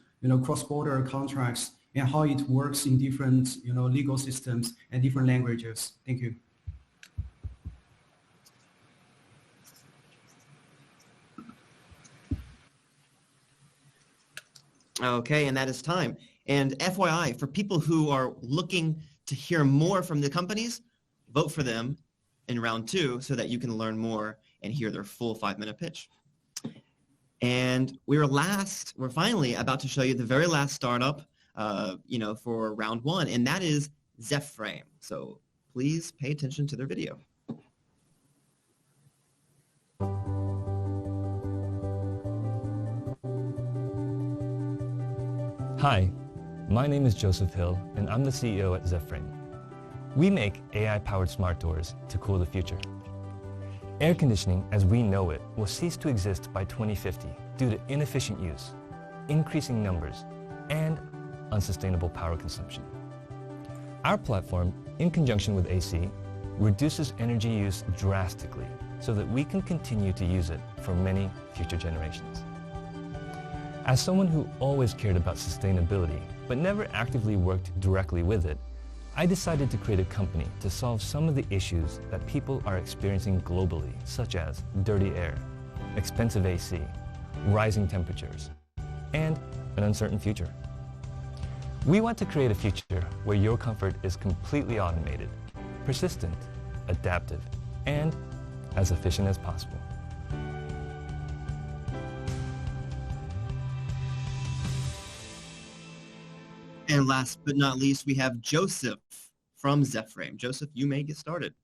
cross-border contracts and how it works in different, legal systems and different languages. Thank you. Okay, and that is time. And FYI, for people who are looking to hear more from the companies, vote for them in round 2 so that you can learn more and hear their full 5-minute pitch. And we're finally about to show you the very last startup, for round 1, and that is Zephrame. So please pay attention to their video. Hi, my name is Joseph Hill, and I'm the CEO at Zephrame. We make AI-powered smart doors to cool the future. Air conditioning, as we know it, will cease to exist by 2050 due to inefficient use, increasing numbers, and unsustainable power consumption. Our platform, in conjunction with AC, reduces energy use drastically so that we can continue to use it for many future generations. As someone who always cared about sustainability but never actively worked directly with it, I decided to create a company to solve some of the issues that people are experiencing globally, such as dirty air, expensive AC, rising temperatures, and an uncertain future. We want to create a future where your comfort is completely automated, persistent, adaptive, and as efficient as possible. And last but not least, we have Joseph from Zephrame. Joseph, you may get started.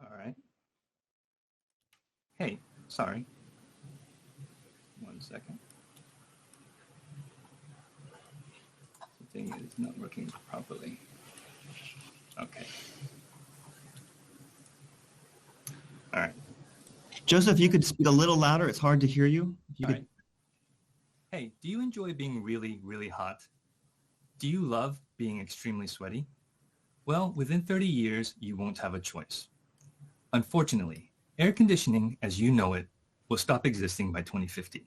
All right. Hey, sorry. 1 second. The thing is not working properly. Okay. All right. Joseph, you could speak a little louder. It's hard to hear you. If you All could... right. Hey, do you enjoy being really, really hot? Do you love being extremely sweaty? Well, within 30 years, you won't have a choice. Unfortunately, air conditioning, as you know it, will stop existing by 2050.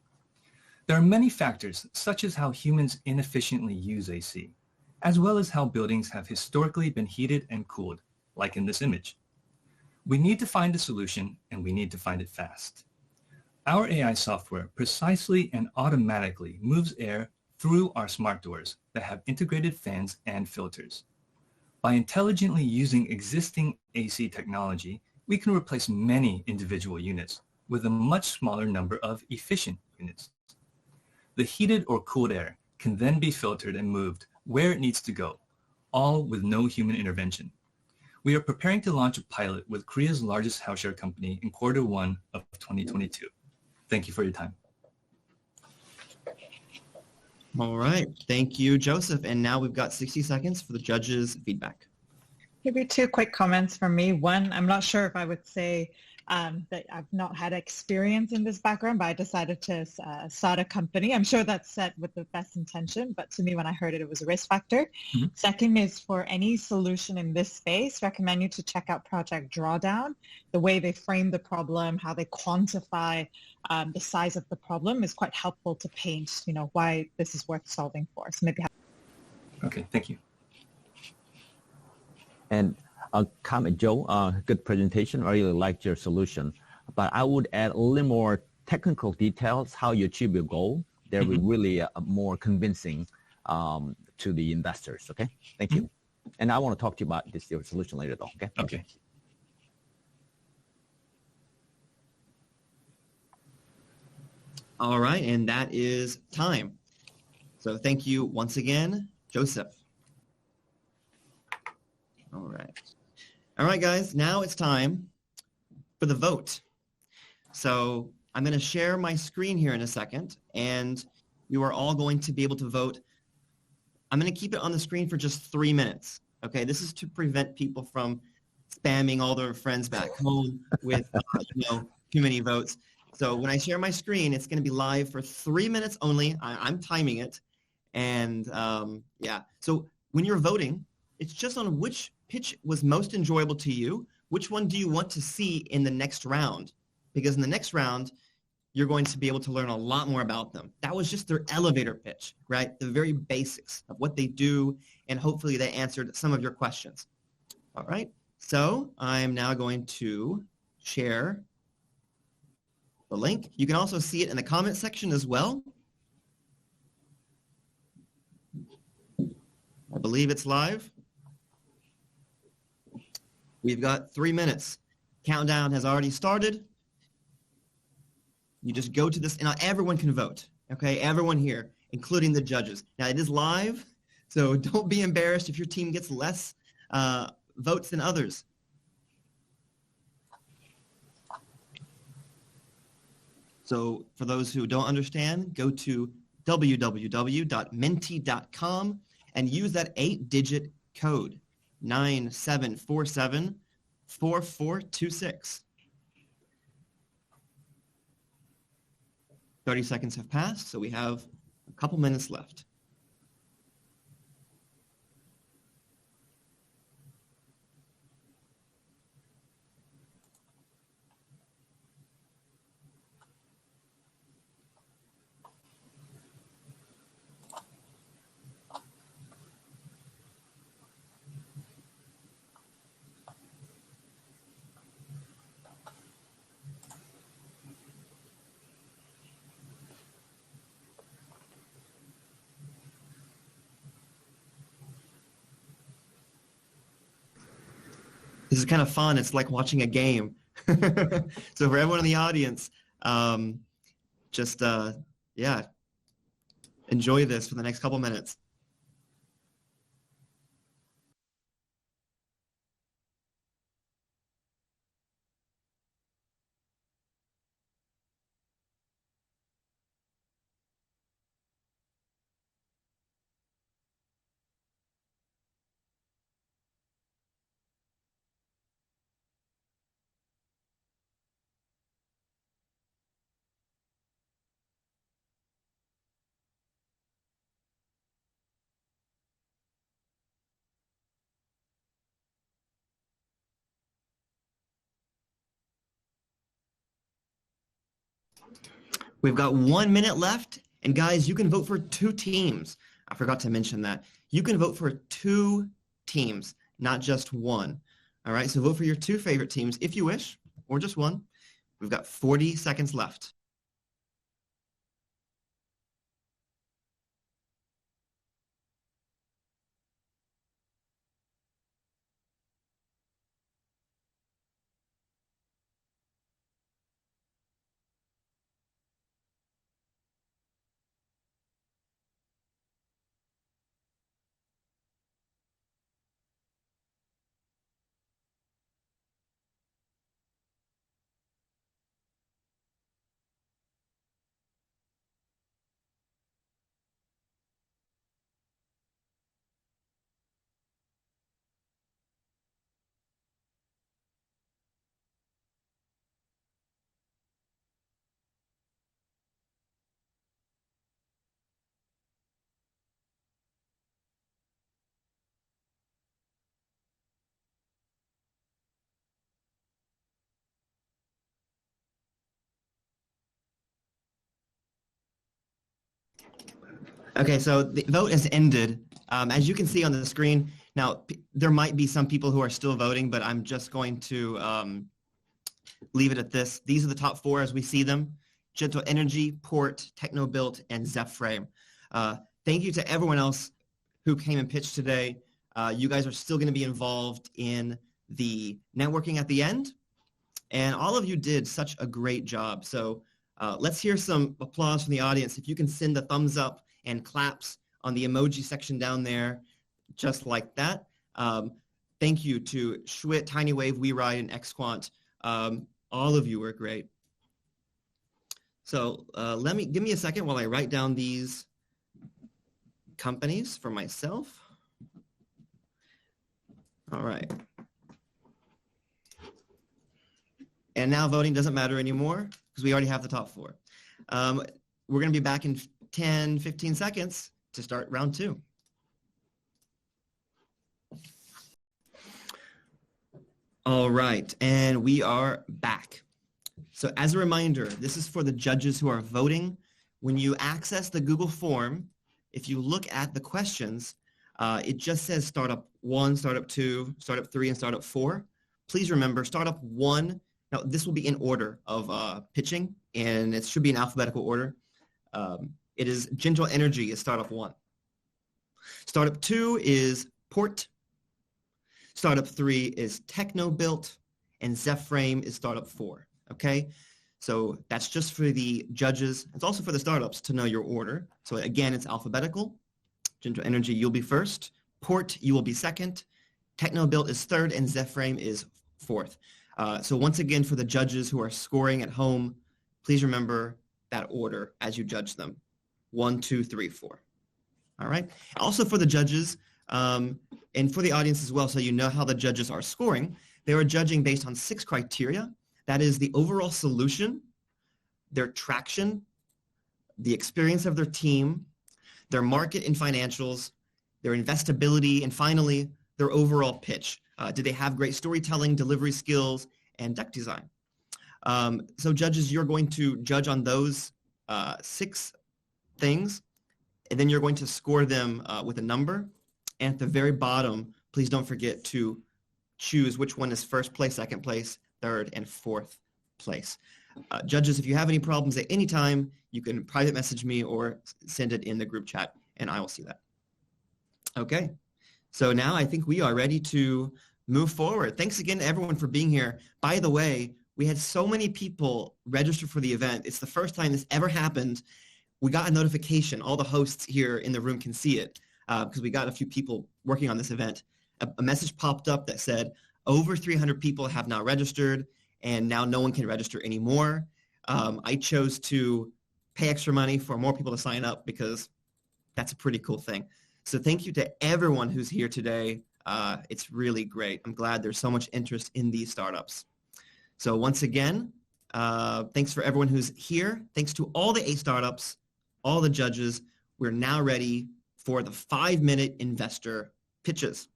There are many factors, such as how humans inefficiently use AC, as well as how buildings have historically been heated and cooled, like in this image. We need to find a solution, and we need to find it fast. Our AI software precisely and automatically moves air through our smart doors that have integrated fans and filters. By intelligently using existing AC technology, we can replace many individual units with a much smaller number of efficient units. The heated or cooled air can then be filtered and moved where it needs to go, all with no human intervention. We are preparing to launch a pilot with Korea's largest house share company in Q1 of 2022. Thank you for your time. All right. Thank you, Joseph. And now we've got 60 seconds for the judges' feedback. Maybe 2 quick comments from me. One, I'm not sure if I would say that I've not had experience in this background, but I decided to start a company. I'm sure that's set with the best intention, but to me, when I heard it, it was a risk factor. Mm-hmm. Second is, for any solution in this space, recommend you to check out Project Drawdown. The way they frame the problem, how they quantify the size of the problem is quite helpful to paint, why this is worth solving for. So maybe. Okay, thank you. And comment, Joe, good presentation. I really liked your solution, but I would add a little more technical details, how you achieve your goal. They'll be really more convincing to the investors, okay? Thank you. And I want to talk to you about your solution later though, okay? Okay. All right, and that is time. So thank you once again, Joseph. All right. All right, guys, now it's time for the vote. So I'm going to share my screen here in a second, and you are all going to be able to vote. I'm going to keep it on the screen for just 3 minutes. Okay, this is to prevent people from spamming all their friends back home with too many votes. So when I share my screen, it's going to be live for 3 minutes only. I'm timing it. And yeah, so when you're voting, it's just on which pitch was most enjoyable to you. Which one do you want to see in the next round? Because in the next round, you're going to be able to learn a lot more about them. That was just their elevator pitch, right? The very basics of what they do, and hopefully they answered some of your questions. All right, so I'm now going to share the link. You can also see it in the comment section as well. I believe it's live. We've got 3 minutes. Countdown has already started. You just go to this, and now everyone can vote, okay? Everyone here, including the judges. Now, it is live, so don't be embarrassed if your team gets less votes than others. So for those who don't understand, go to www.menti.com and use that 8-digit code, 97474426. 30 seconds have passed, so we have a couple minutes left. This is kind of fun. It's like watching a game. So for everyone in the audience, yeah, enjoy this for the next couple minutes. We've got 1 minute left, and guys, you can vote for 2 teams. I forgot to mention that. You can vote for 2 teams, not just 1. All right, so vote for your 2 favorite teams if you wish, or just 1. We've got 40 seconds left. Okay, so the vote has ended. As you can see on the screen, now there might be some people who are still voting, but I'm just going to leave it at this. These are the top 4 as we see them: Gentle Energy, Port, TechnoBuilt, and Zepframe. Thank you to everyone else who came and pitched today. You guys are still going to be involved in the networking at the end, and all of you did such a great job. So let's hear some applause from the audience. If you can send the thumbs up and claps on the emoji section down there, just like that. Thank you to Schwit, TinyWave, WeRide, and XQuant. All of you were great. So give me a second while I write down these companies for myself. All right. And now voting doesn't matter anymore because we already have the top 4. We're going to be back in 10, 15 seconds to start round 2. All right, and we are back. So as a reminder, this is for the judges who are voting. When you access the Google form, if you look at the questions, it just says Startup 1, Startup 2, Startup 3, and Startup 4. Please remember, Startup 1, now this will be in order of pitching, and it should be in alphabetical order. It is Gentle Energy is Startup 1. Startup 2 is Port. Startup 3 is TechnoBuilt, and Zepframe is Startup 4. Okay, so that's just for the judges. It's also for the startups to know your order. So again, it's alphabetical. Gentle Energy, you'll be first. Port, you will be second. TechnoBuilt is third, and Zepframe is fourth. So once again, for the judges who are scoring at home, please remember that order as you judge them. 1, 2, 3, 4. All right. Also for the judges and for the audience as well, so you know how the judges are scoring, they are judging based on 6 criteria. That is the overall solution, their traction, the experience of their team, their market and financials, their investability, and finally, their overall pitch. Do they have great storytelling, delivery skills, and deck design? So judges, you're going to judge on those 6 things, and then you're going to score them with a number. And at the very bottom, please don't forget to choose which one is first place, second place, third, and fourth place. Judges, if you have any problems at any time, you can private message me or send it in the group chat, and I will see that. Okay, so now I think we are ready to move forward. Thanks again to everyone for being here. By the way, we had so many people register for the event. It's the first time this ever happened. We got a notification. All the hosts here in the room can see it because we got a few people working on this event. A message popped up that said, over 300 people have now registered, and now no one can register anymore. I chose to pay extra money for more people to sign up because that's a pretty cool thing. So thank you to everyone who's here today. It's really great. I'm glad there's so much interest in these startups. So once again, thanks for everyone who's here. Thanks to all the 8 startups, all the judges. We're now ready for the 5-minute investor pitches.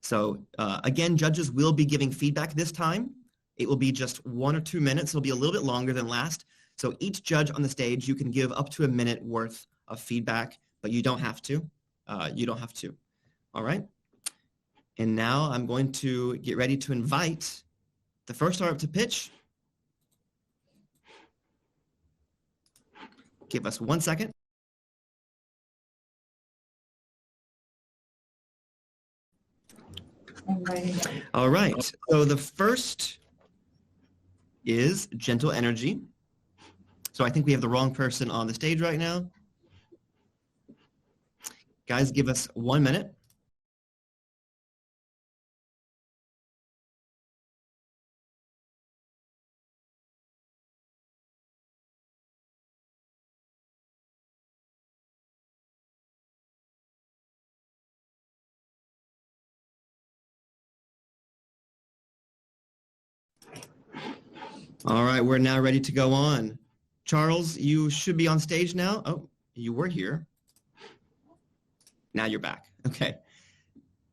So again, judges will be giving feedback this time. It will be just 1 or 2 minutes. It'll be a little bit longer than last. So each judge on the stage, you can give up to a minute worth of feedback, but you don't have to. You don't have to. All right. And now I'm going to get ready to invite the first startup to pitch. Give us 1 second. All right. So the first is Gentle Energy. So I think we have the wrong person on the stage right now. Guys, give us 1 minute. All right, we're now ready to go on. Charles, you should be on stage now. Oh, you were here. Now you're back. Okay.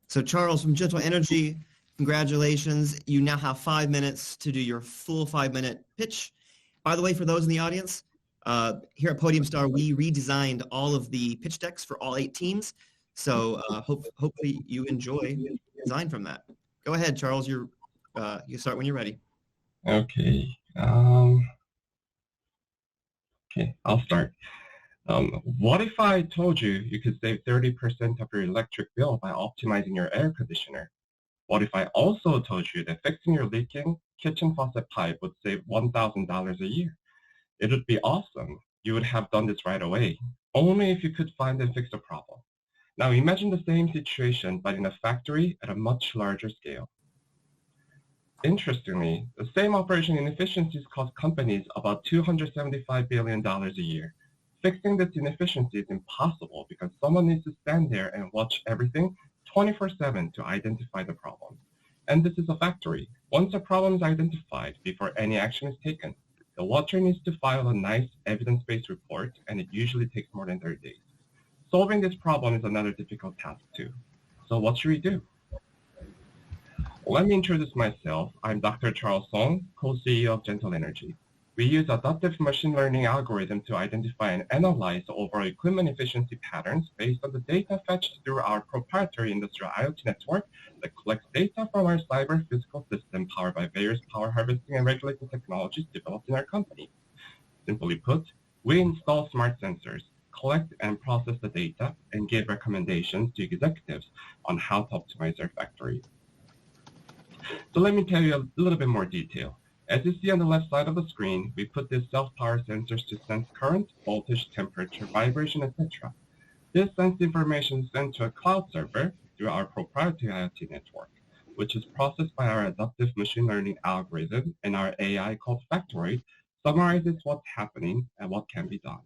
So Charles from Gentle Energy, congratulations. You now have 5 minutes to do your full 5-minute pitch. By the way, for those in the audience, here at Podium Star, we redesigned all of the pitch decks for all 8 teams. So hopefully you enjoy the design from that. Go ahead, Charles. You start when you're ready. Okay. Okay, I'll start. What if I told you you could save 30% of your electric bill by optimizing your air conditioner? What if I also told you that fixing your leaking kitchen faucet pipe would save $1,000 a year? It would be awesome. You would have done this right away, only if you could find and fix the problem. Now imagine the same situation, but in a factory at a much larger scale. Interestingly, the same operation inefficiencies cost companies about $275 billion a year. Fixing this inefficiency is impossible because someone needs to stand there and watch everything 24/7 to identify the problem. And this is a factory. Once a problem is identified before any action is taken, the watcher needs to file a nice evidence-based report, and it usually takes more than 30 days. Solving this problem is another difficult task too. So what should we do? Let me introduce myself. I'm Dr. Charles Song, co-CEO of Gentle Energy. We use adaptive machine learning algorithm to identify and analyze the overall equipment efficiency patterns based on the data fetched through our proprietary industrial IoT network that collects data from our cyber physical system powered by various power harvesting and regulating technologies developed in our company. Simply put, we install smart sensors, collect and process the data, and give recommendations to executives on how to optimize their factory. So let me tell you a little bit more detail. As you see on the left side of the screen, we put these self-power sensors to sense current, voltage, temperature, vibration, etc. This sensed information is sent to a cloud server through our proprietary IoT network, which is processed by our adaptive machine learning algorithm, and our AI called Factoid summarizes what's happening and what can be done.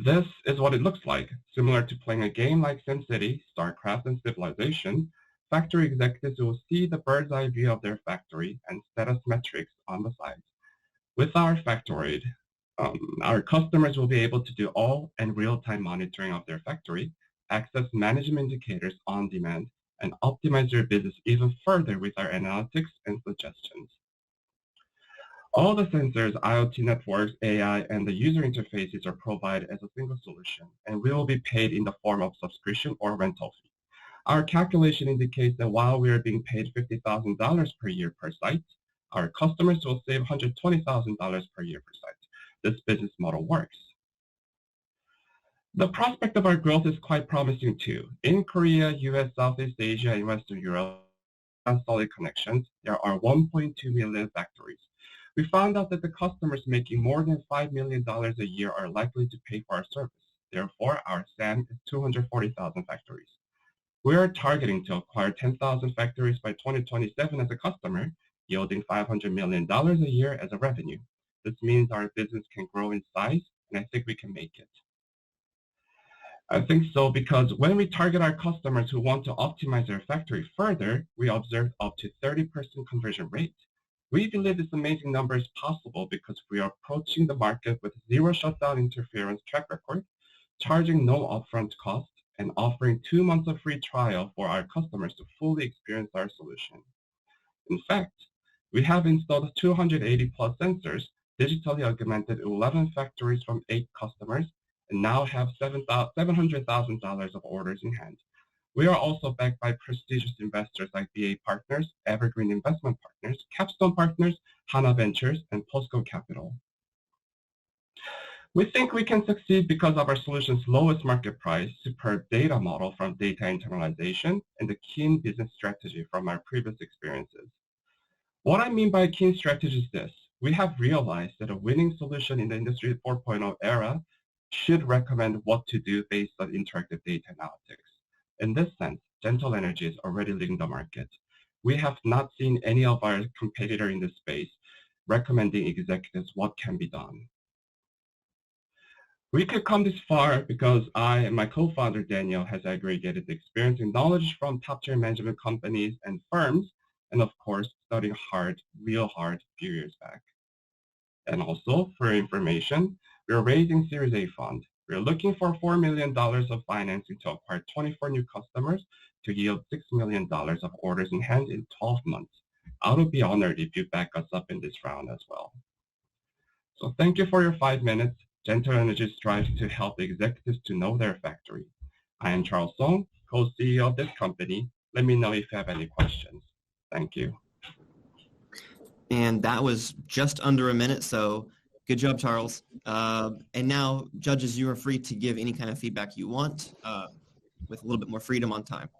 This is what it looks like. Similar to playing a game like SimCity, StarCraft, and Civilization, factory executives will see the bird's eye view of their factory and status metrics on the side. With our Factoid, Our customers will be able to do all and real-time monitoring of their factory, access management indicators on demand, and optimize their business even further with our analytics and suggestions. All the sensors, IoT networks, AI, and the user interfaces are provided as a single solution, and we will be paid in the form of subscription or rental fee. Our calculation indicates that while we are being paid $50,000 per year per site, our customers will save $120,000 per year per site. This business model works. The prospect of our growth is quite promising too. In Korea, US, Southeast Asia, and Western Europe, and solid connections, there are 1.2 million factories. We found out that the customers making more than $5 million a year are likely to pay for our service. Therefore, our SAM is 240,000 factories. We are targeting to acquire 10,000 factories by 2027 as a customer, yielding $500 million a year as a revenue. This means our business can grow in size, and I think we can make it. I think so because when we target our customers who want to optimize their factory further, we observe up to 30% conversion rate. We believe this amazing number is possible because we are approaching the market with zero shutdown interference track record, charging no upfront cost, and offering 2 months of free trial for our customers to fully experience our solution. In fact, we have installed 280 plus sensors, digitally augmented 11 factories from 8 customers, and now have $700,000 of orders in hand. We are also backed by prestigious investors like BA Partners, Evergreen Investment Partners, Capstone Partners, Hana Ventures, and POSCO Capital. We think we can succeed because of our solution's lowest market price, superb data model from data internalization, and the keen business strategy from our previous experiences. What I mean by keen strategy is this. We have realized that a winning solution in the Industry 4.0 era should recommend what to do based on interactive data analytics. In this sense, Gentle Energy is already leading the market. We have not seen any of our competitor in this space recommending executives what can be done. We could come this far because I and my co-founder Daniel has aggregated experience and knowledge from top-tier management companies and firms, and of course, studying hard, real hard, a few years back. And also, for information, we are raising Series A fund. We are looking for $4 million of financing to acquire 24 new customers to yield $6 million of orders in hand in 12 months. I would be honored if you back us up in this round as well. So thank you for your 5 minutes. Gentle Energy strives to help executives to know their factory. I am Charles Song, co-CEO of this company. Let me know if you have any questions. Thank you. And that was just under a minute, so good job, Charles. And now, judges, you are free to give any kind of feedback you want with a little bit more freedom on time.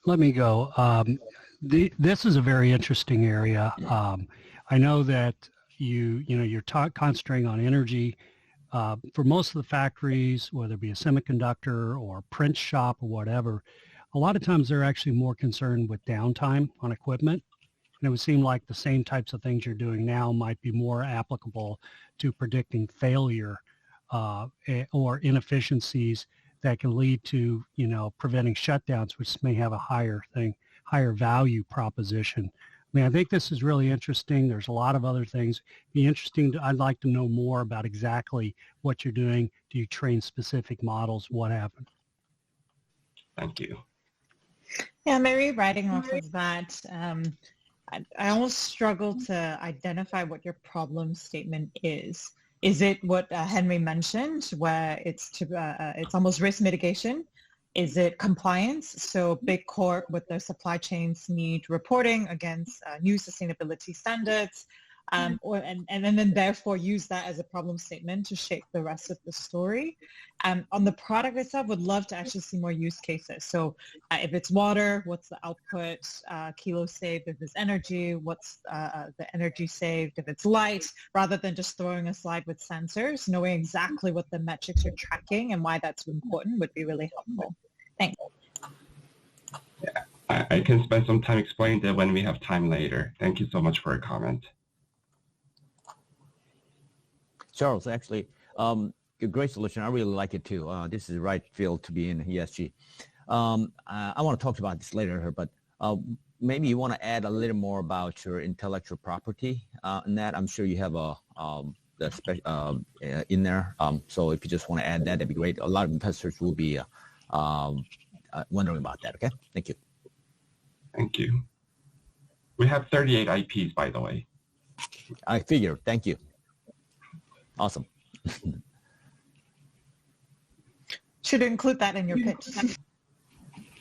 Let me go. This is a very interesting area. I know that you're concentrating on energy. For most of the factories, whether it be a semiconductor or a print shop or whatever, a lot of times they're actually more concerned with downtime on equipment. And it would seem like the same types of things you're doing now might be more applicable to predicting failure or inefficiencies that can lead to, preventing shutdowns, which may have a higher value proposition. I mean, I think this is really interesting. There's a lot of other things. I'd like to know more about exactly what you're doing. Do you train specific models? What happened? Thank you. Yeah, maybe writing off of that, I almost struggle to identify what your problem statement is. Is it what Henry mentioned, where it's almost risk mitigation? Is it compliance? So big corp with their supply chains need reporting against new sustainability standards, and then therefore use that as a problem statement to shape the rest of the story. On the product itself, would love to actually see more use cases. So if it's water, what's the output kilo saved? If it's energy, what's the energy saved? If it's light, rather than just throwing a slide with sensors, knowing exactly what the metrics you're tracking and why that's important would be really helpful. Thanks. Yeah, I can spend some time explaining that when we have time later. Thank you so much for your comment. Charles, actually, a great solution. I really like it too. This is the right field to be in ESG. I want to talk about this later, but maybe you want to add a little more about your intellectual property in that. I'm sure you have in there. So if you just want to add that, that'd be great. A lot of investors will be wondering about that. Okay, thank you. Thank you. We have 38 IPs, by the way. I figured. Thank you. Awesome. Should include that in your pitch.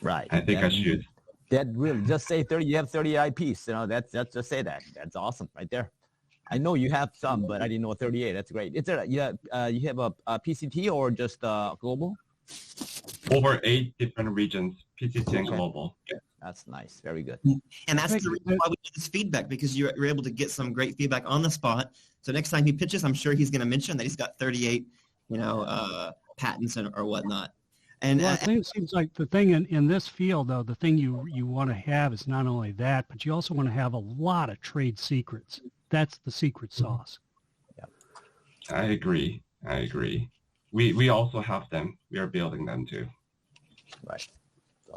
Right. I think I should. That really just say 30. You have 30 IPs. You know, that's just say that. That's awesome right there. I know you have some, but I didn't know 38. That's great. Is there you have a PCT or just global? Over 8 different regions, PCT and global. Yeah. That's nice. Very good. And that's the reason why we do this feedback, because you're able to get some great feedback on the spot. So next time he pitches, I'm sure he's going to mention that he's got 38, patents or whatnot. And well, I think it seems like the thing in this field, though, the thing you want to have is not only that, but you also want to have a lot of trade secrets. That's the secret sauce. Yeah. I agree. We also have them. We are building them too. Right.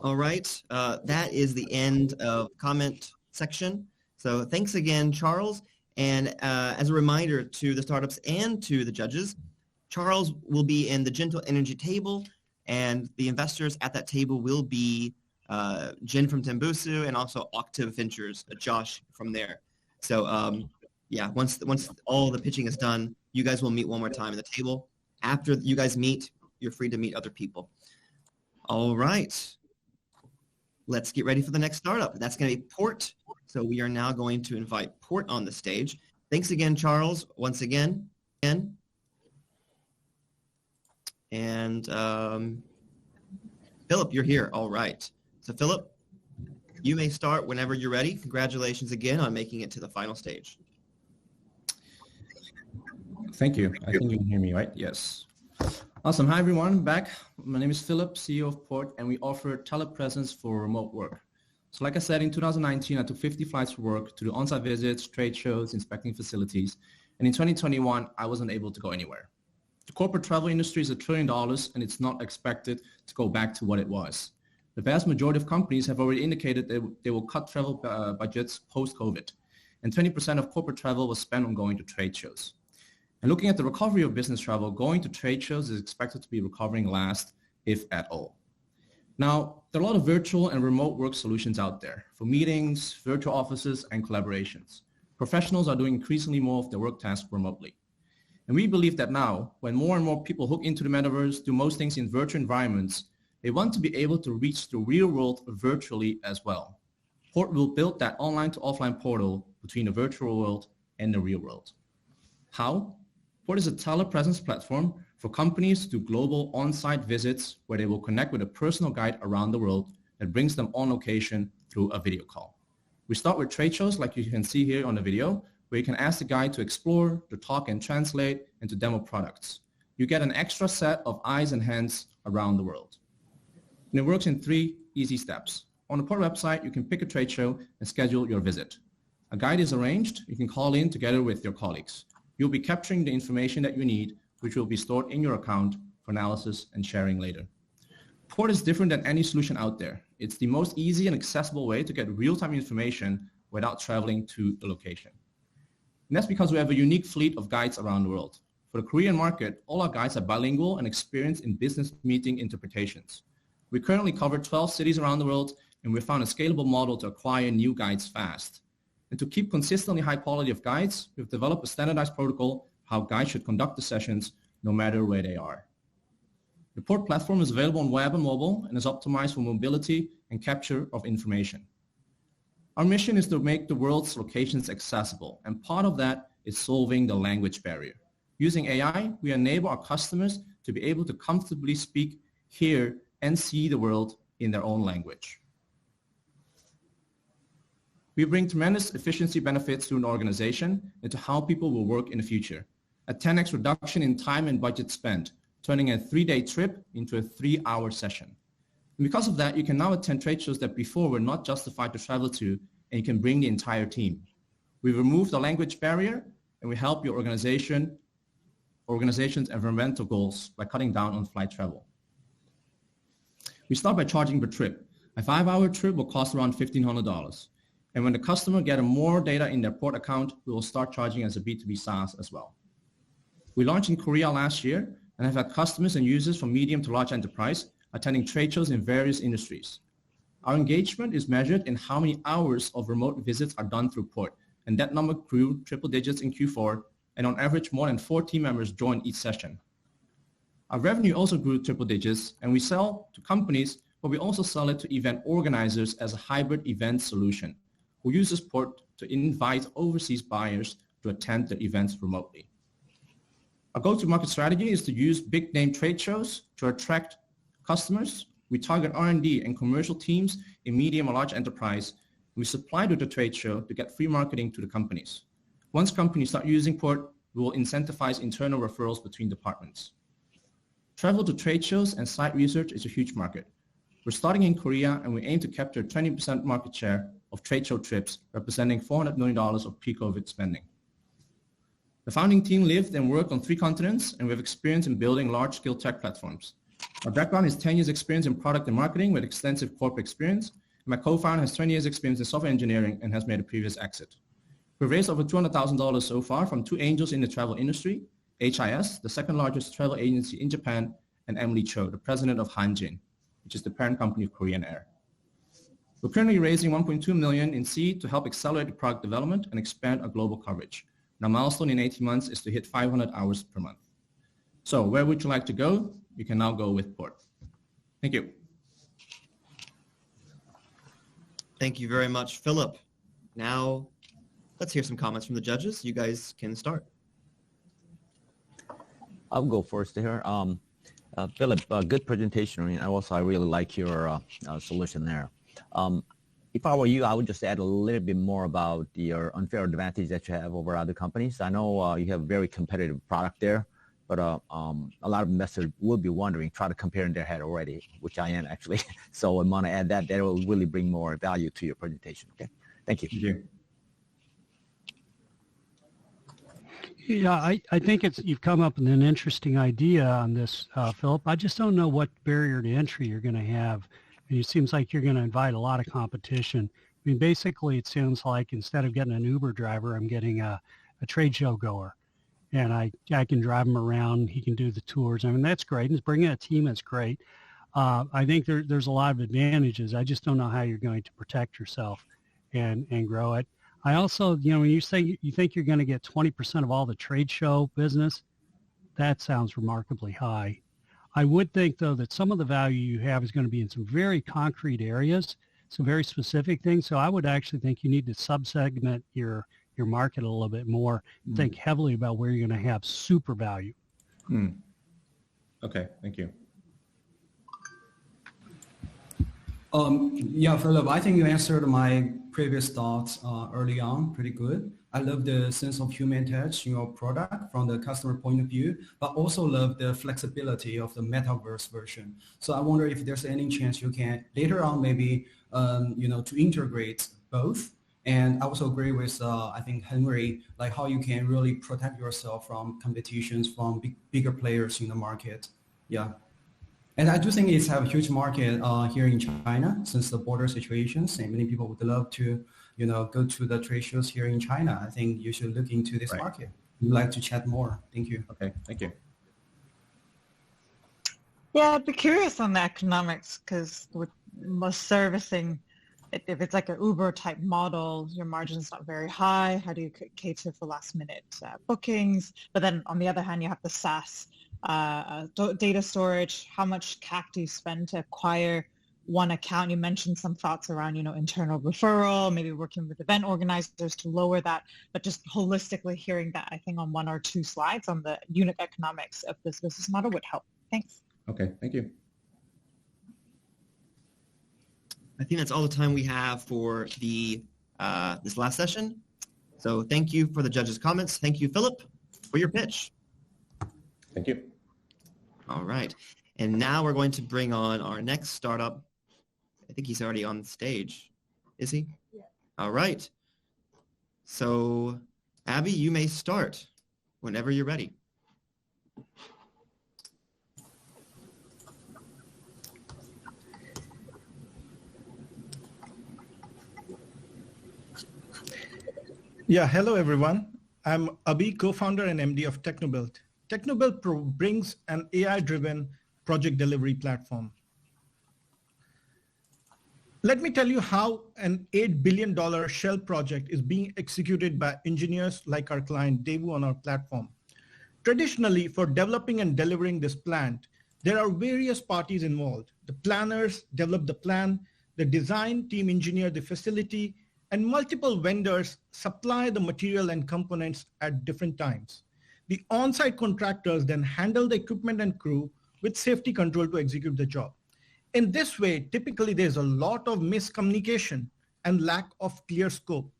All right. That is the end of comment section. So thanks again, Charles. And as a reminder to the startups and to the judges, Charles will be in the Gentle Energy table, and the investors at that table will be Jen from Tembusu and also Octave Ventures, Josh from there. So yeah, once all the pitching is done, you guys will meet one more time at the table. After you guys meet, you're free to meet other people. All right. Let's get ready for the next startup. That's going to be Port. So we are now going to invite Port on the stage. Thanks again, Charles, once again. And Philip, you're here. All right. So Philip, you may start whenever you're ready. Congratulations again on making it to the final stage. Thank you. I think you can hear me, right? Yes. Awesome. Hi, everyone. I'm back. My name is Philip, CEO of Port, and we offer telepresence for remote work. So like I said, in 2019, I took 50 flights for work to do on-site visits, trade shows, inspecting facilities. And in 2021, I wasn't able to go anywhere. The corporate travel industry is $1 trillion, and it's not expected to go back to what it was. The vast majority of companies have already indicated they will cut travel budgets post-COVID. And 20% of corporate travel was spent on going to trade shows. And looking at the recovery of business travel, going to trade shows is expected to be recovering last, if at all. Now, there are a lot of virtual and remote work solutions out there for meetings, virtual offices, and collaborations. Professionals are doing increasingly more of their work tasks remotely. And we believe that now, when more and more people hook into the metaverse, do most things in virtual environments, they want to be able to reach the real world virtually as well. Port will build that online to offline portal between the virtual world and the real world. How? Port is a telepresence platform for companies to do global on-site visits where they will connect with a personal guide around the world that brings them on location through a video call. We start with trade shows like you can see here on the video, where you can ask the guide to explore, to talk and translate, and to demo products. You get an extra set of eyes and hands around the world. And it works in 3 easy steps. On the Port website, you can pick a trade show and schedule your visit. A guide is arranged. You can call in together with your colleagues. You'll be capturing the information that you need, which will be stored in your account for analysis and sharing later. Port is different than any solution out there. It's the most easy and accessible way to get real-time information without traveling to the location. And that's because we have a unique fleet of guides around the world. For the Korean market, all our guides are bilingual and experienced in business meeting interpretations. We currently cover 12 cities around the world, and we found a scalable model to acquire new guides fast. And to keep consistently high quality of guides, we've developed a standardized protocol how guides should conduct the sessions no matter where they are. The Port platform is available on web and mobile and is optimized for mobility and capture of information. Our mission is to make the world's locations accessible, and part of that is solving the language barrier. Using AI, we enable our customers to be able to comfortably speak, hear, and see the world in their own language. We bring tremendous efficiency benefits to an organization and to how people will work in the future. A 10x reduction in time and budget spent, turning a 3-day trip into a 3-hour session. And because of that, you can now attend trade shows that before were not justified to travel to, and you can bring the entire team. We've removed the language barrier, and we help your organization's environmental goals by cutting down on flight travel. We start by charging per trip. A 5-hour trip will cost around $1,500. And when the customer gets more data in their port account, we will start charging as a B2B SaaS as well. We launched in Korea last year and have had customers and users from medium to large enterprise attending trade shows in various industries. Our engagement is measured in how many hours of remote visits are done through port, and that number grew triple digits in Q4, and on average more than 4 team members join each session. Our revenue also grew triple digits, and we sell to companies, but we also sell it to event organizers as a hybrid event solution, who uses port to invite overseas buyers to attend their events remotely. Our go-to-market strategy is to use big name trade shows to attract customers. We target R&D and commercial teams in medium or large enterprise. We supply to the trade show to get free marketing to the companies. Once companies start using port, we will incentivize internal referrals between departments. Travel to trade shows and site research is a huge market. We're starting in Korea and we aim to capture 20% market share of trade show trips, representing $400 million of pre-COVID spending. The founding team lived and worked on 3 continents, and we have experience in building large-scale tech platforms. My background is 10 years experience in product and marketing with extensive corporate experience. My co-founder has 20 years experience in software engineering and has made a previous exit. We've raised over $200,000 so far from 2 angels in the travel industry, HIS, the second largest travel agency in Japan, and Emily Cho, the president of Hanjin, which is the parent company of Korean Air. We're currently raising $1.2 million in seed to help accelerate the product development and expand our global coverage. And our milestone in 18 months is to hit 500 hours per month. So where would you like to go? You can now go with port. Thank you. Thank you very much, Philip. Now, let's hear some comments from the judges. You guys can start. I'll go first here. Philip, good presentation. I really like your solution there. If I were you, I would just add a little bit more about your unfair advantage that you have over other companies. I know you have a very competitive product there, but a lot of investors will be wondering, try to compare in their head already, which I am actually. So I want to add that. That will really bring more value to your presentation. Okay, thank you. Thank you. Yeah, I think you've come up with an interesting idea on this, Philip. I just don't know what barrier to entry you're going to have. And it seems like you're going to invite a lot of competition. I mean, basically, it sounds like instead of getting an Uber driver, I'm getting a trade show goer. And I can drive him around. He can do the tours. I mean, that's great. And bringing a team, that's great. I think there's a lot of advantages. I just don't know how you're going to protect yourself and grow it. I also, when you say you think you're going to get 20% of all the trade show business, that sounds remarkably high. I would think, though, that some of the value you have is going to be in some very concrete areas, some very specific things. So I would actually think you need to subsegment your market a little bit more, think heavily about where you're going to have super value. Okay, thank you. Yeah, Philip, I think you answered my previous thoughts early on pretty good. I love the sense of human touch in your product from the customer point of view, but also love the flexibility of the metaverse version. So I wonder if there's any chance you can later on maybe, to integrate both. And I also agree with, I think, Henry, like how you can really protect yourself from competitions from bigger players in the market. Yeah. And I do think it's have a huge market here in China since the border situations, and many people would love to, go to the trade shows here in China. I think you should look into this market. We'd like to chat more. Thank you. Okay, thank you. Yeah, I'd be curious on the economics because with most servicing, if it's like an Uber type model, your margin's not very high. How do you cater for last minute bookings? But then on the other hand, you have the SaaS data storage. How much CAC do you spend to acquire one account? You mentioned some thoughts around, internal referral, maybe working with event organizers to lower that, but just holistically hearing that, I think on 1 or 2 slides on the unit economics of this business model would help. Thanks. Okay, thank you. I think that's all the time we have for the this last session. So thank you for the judges' comments. Thank you, Philip, for your pitch. Thank you. All right. And now we're going to bring on our next startup. I think he's already on stage. Is he? Yeah. All right. So, Abby, you may start whenever you're ready. Yeah, hello everyone. I'm Abhi, co-founder and MD of Technobuild. Technobuild brings an AI-driven project delivery platform. Let me tell you how an $8 billion shell project is being executed by engineers like our client Devu on our platform. Traditionally, for developing and delivering this plant, there are various parties involved. The planners develop the plan, the design team engineer the facility, and multiple vendors supply the material and components at different times. The on-site contractors then handle the equipment and crew with safety control to execute the job. In this way, typically there's a lot of miscommunication and lack of clear scope.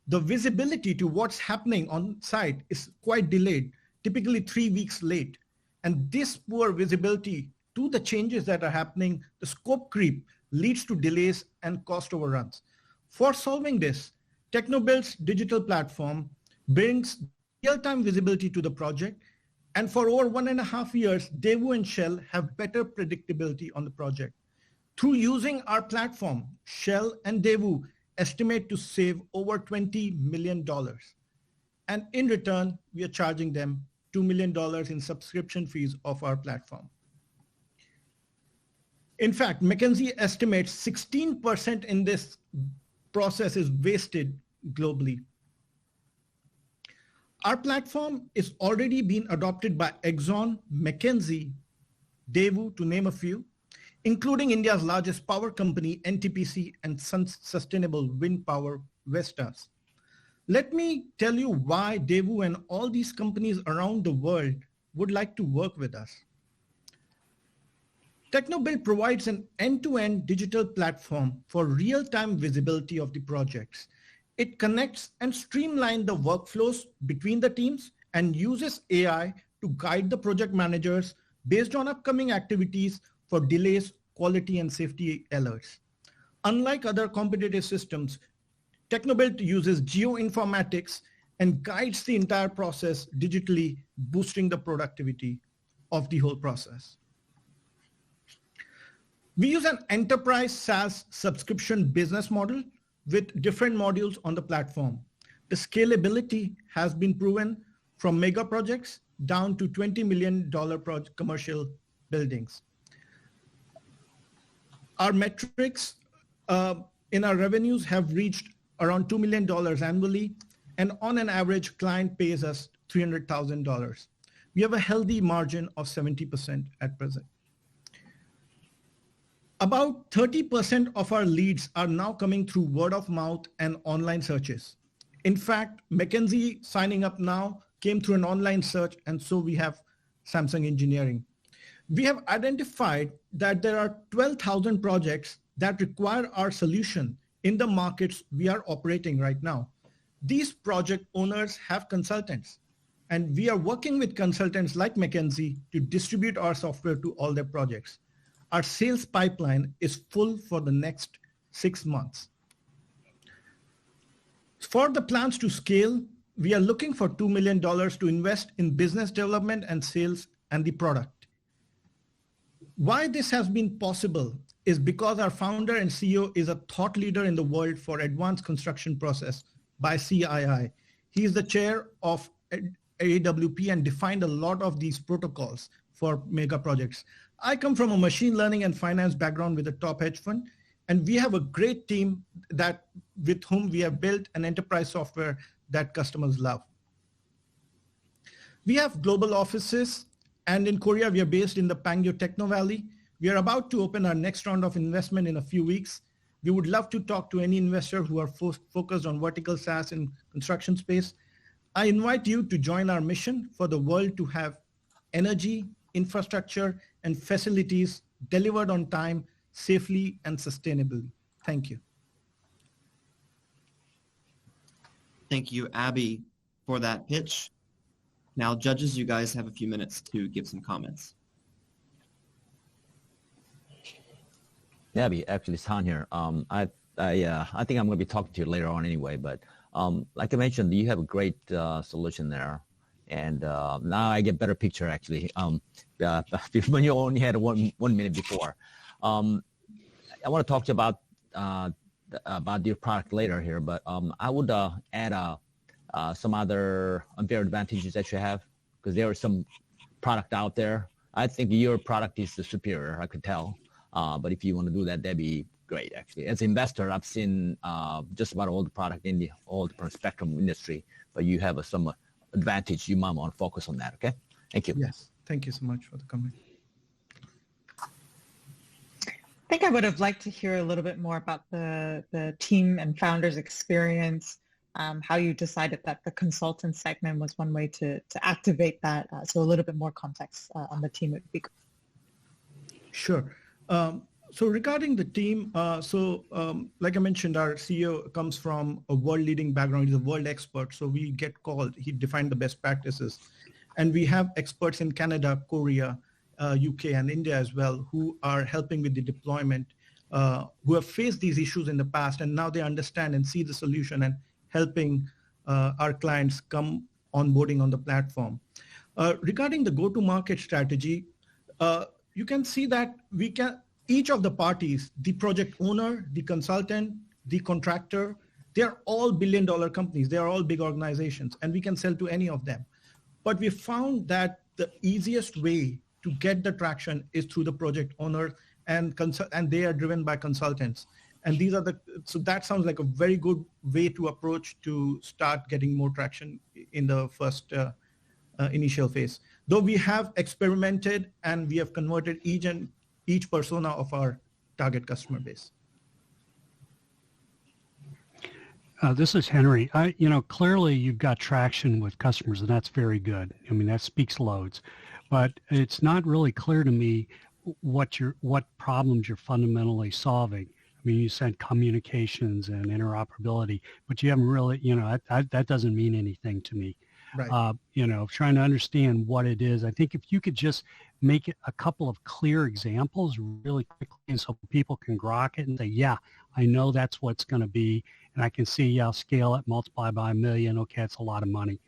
The visibility to what's happening on site is quite delayed, typically 3 weeks late. And this poor visibility to the changes that are happening, the scope creep leads to delays and cost overruns. For solving this, Technobuild's digital platform brings real-time visibility to the project. And for over 1.5 years, Devu and Shell have better predictability on the project. Through using our platform, Shell and Devu estimate to save over $20 million. And in return, we are charging them $2 million in subscription fees of our platform. In fact, McKinsey estimates 16% in this process is wasted globally. Our platform is already being adopted by Exxon, McKinsey, Devu, to name a few, including India's largest power company, NTPC, and sustainable wind power, Vestas. Let me tell you why Devu and all these companies around the world would like to work with us. Technobuild provides an end-to-end digital platform for real-time visibility of the projects. It connects and streamlines the workflows between the teams and uses AI to guide the project managers based on upcoming activities for delays, quality, and safety alerts. Unlike other competitive systems, Technobuild uses geoinformatics and guides the entire process digitally, boosting the productivity of the whole process. We use an enterprise SaaS subscription business model with different modules on the platform. The scalability has been proven from mega projects down to $20 million commercial buildings. Our metrics in our revenues have reached around $2 million annually, and on an average, client pays us $300,000. We have a healthy margin of 70% at present. About 30% of our leads are now coming through word of mouth and online searches. In fact, McKinsey signing up now came through an online search, and so we have Samsung Engineering. We have identified that there are 12,000 projects that require our solution in the markets we are operating right now. These project owners have consultants, and we are working with consultants like McKinsey to distribute our software to all their projects. Our sales pipeline is full for the next 6 months. For the plans to scale, we are looking for $2 million to invest in business development and sales and the product. Why this has been possible is because our founder and CEO is a thought leader in the world for advanced construction process by CII. He is the chair of AWP and defined a lot of these protocols for mega projects. I come from a machine learning and finance background with a top hedge fund, and we have a great team with whom we have built an enterprise software that customers love. We have global offices, and in Korea, we are based in the Pangyo Techno Valley. We are about to open our next round of investment in a few weeks. We would love to talk to any investor who are focused on vertical SaaS in construction space. I invite you to join our mission for the world to have energy, infrastructure, and facilities delivered on time, safely, and sustainably. Thank you. Thank you, Abby, for that pitch. Now, judges, you guys have a few minutes to give some comments. Yeah, Abby, actually, it's Han here. I think I'm going to be talking to you later on anyway, but like I mentioned, you have a great solution there. And now I get better picture, actually, when you only had one minute before. I want to talk to you about your product later here, but I would add some other unfair advantages that you have? Because there are some product out there. I think your product is the superior, I could tell. But if you want to do that, that'd be great, actually. As an investor, I've seen just about all the product in the spectrum industry, but you have some advantage. You might want to focus on that, okay? Thank you. Yes, thank you so much for the comment. I think I would have liked to hear a little bit more about the team and founders' experience, how you decided that the consultant segment was one way to activate that. So a little bit more context on the team would be great. Sure. So regarding the team, like I mentioned, our CEO comes from a world-leading background. He's a world expert. So we get called. He defined the best practices. And we have experts in Canada, Korea, UK, and India as well, who are helping with the deployment, who have faced these issues in the past, and now they understand and see the solution and helping our clients come onboarding on the platform. Regarding the go-to-market strategy, you can see that each of the parties, the project owner, the consultant, the contractor, they're all billion-dollar companies. They are all big organizations, and we can sell to any of them. But we found that the easiest way to get the traction is through the project owner, and they are driven by consultants. And so that sounds like a very good way to approach to start getting more traction in the first initial phase. Though we have experimented and we have converted each persona of our target customer base. This is Henry. Clearly you've got traction with customers, and that's very good. I mean, that speaks loads. But it's not really clear to me what problems you're fundamentally solving. I mean, you said communications and interoperability, but you haven't really, that doesn't mean anything to me. Right. Trying to understand what it is. I think if you could just make it a couple of clear examples really quickly, and so people can grok it and say, yeah, I know that's what's going to be, and I can see, I'll scale it, multiply by 1 million. Okay, that's a lot of money.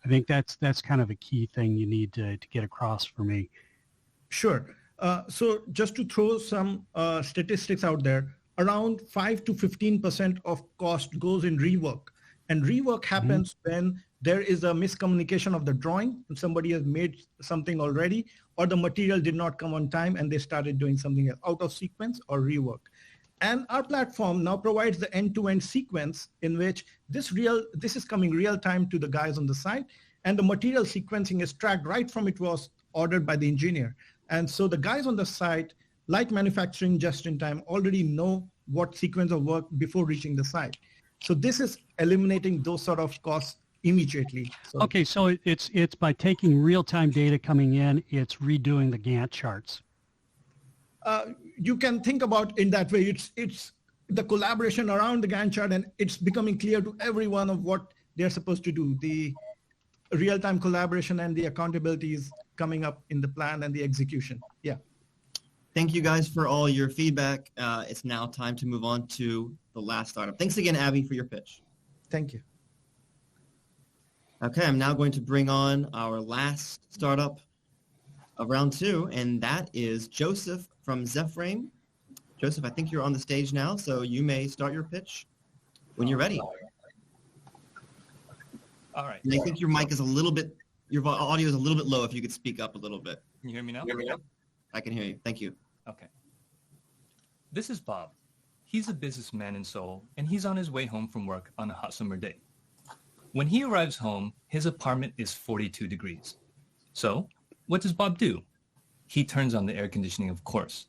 I think that's kind of a key thing you need to get across for me. Sure. So just to throw some statistics out there, around 5 to 15% of cost goes in rework. And rework happens when there is a miscommunication of the drawing, and somebody has made something already, or the material did not come on time and they started doing something else, out of sequence or rework. And our platform now provides the end-to-end sequence in which this is coming real time to the guys on the site, and the material sequencing is tracked right from it was ordered by the engineer. And so the guys on the site, like manufacturing just in time, already know what sequence of work before reaching the site. So this is eliminating those sort of costs immediately. So, okay, so it's by taking real-time data coming in, it's redoing the Gantt charts. You can think about in that way. It's the collaboration around the Gantt chart, and it's becoming clear to everyone of what they're supposed to do. The real-time collaboration and the accountability is coming up in the plan and the execution. Yeah. Thank you guys for all your feedback. It's now time to move on to the last startup. Thanks again, Abby, for your pitch. Thank you. Okay, I'm now going to bring on our last startup of round 2, and that is Joseph from Zephrame. Joseph, I think you're on the stage now, so you may start your pitch when you're ready. All right. And I think your mic is your audio is a little bit low. If you could speak up a little bit. Can you hear me now? I can hear you. Thank you. Okay. This is Bob. He's a businessman in Seoul, and he's on his way home from work on a hot summer day. When he arrives home, his apartment is 42 degrees. So, what does Bob do? He turns on the air conditioning, of course.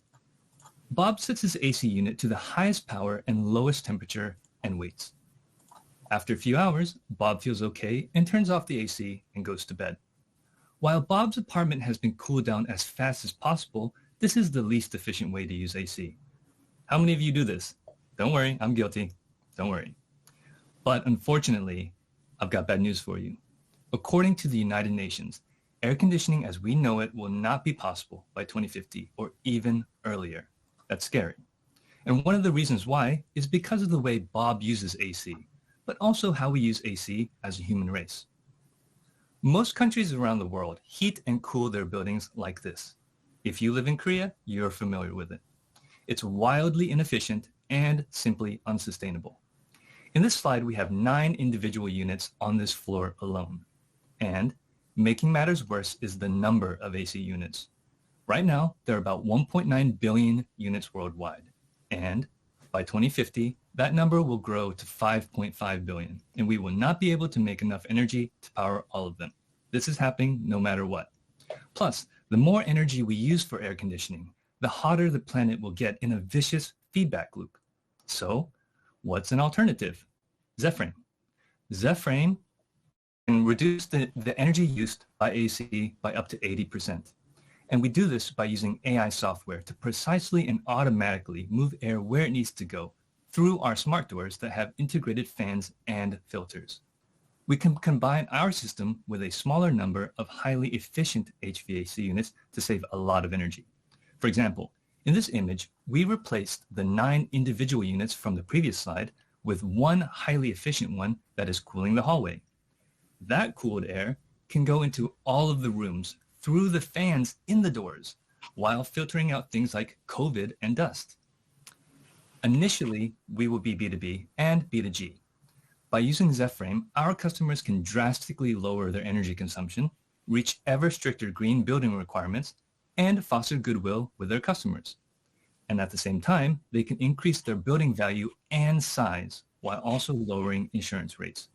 Bob sets his AC unit to the highest power and lowest temperature and waits. After a few hours, Bob feels okay and turns off the AC and goes to bed. While Bob's apartment has been cooled down as fast as possible, this is the least efficient way to use AC. How many of you do this? Don't worry, I'm guilty. Don't worry. But unfortunately, I've got bad news for you. According to the United Nations, air conditioning as we know it will not be possible by 2050 or even earlier. That's scary. And one of the reasons why is because of the way Bob uses AC, but also how we use AC as a human race. Most countries around the world heat and cool their buildings like this. If you live in Korea, you're familiar with it. It's wildly inefficient and simply unsustainable. In this slide, we have 9 individual units on this floor alone. And making matters worse is the number of AC units. Right now, there are about 1.9 billion units worldwide. And by 2050, that number will grow to 5.5 billion, and we will not be able to make enough energy to power all of them. This is happening no matter what. Plus, the more energy we use for air conditioning, the hotter the planet will get in a vicious feedback loop. So, what's an alternative? Zephrane. Zephrane can reduce the energy used by AC by up to 80%. And we do this by using AI software to precisely and automatically move air where it needs to go through our smart doors that have integrated fans and filters. We can combine our system with a smaller number of highly efficient HVAC units to save a lot of energy. For example, in this image, we replaced the 9 individual units from the previous slide with one highly efficient one that is cooling the hallway. That cooled air can go into all of the rooms through the fans in the doors while filtering out things like COVID and dust. Initially, we will be B2B and B2G. By using Zephrane, our customers can drastically lower their energy consumption, reach ever stricter green building requirements, and foster goodwill with their customers. And at the same time, they can increase their building value and size while also lowering insurance rates.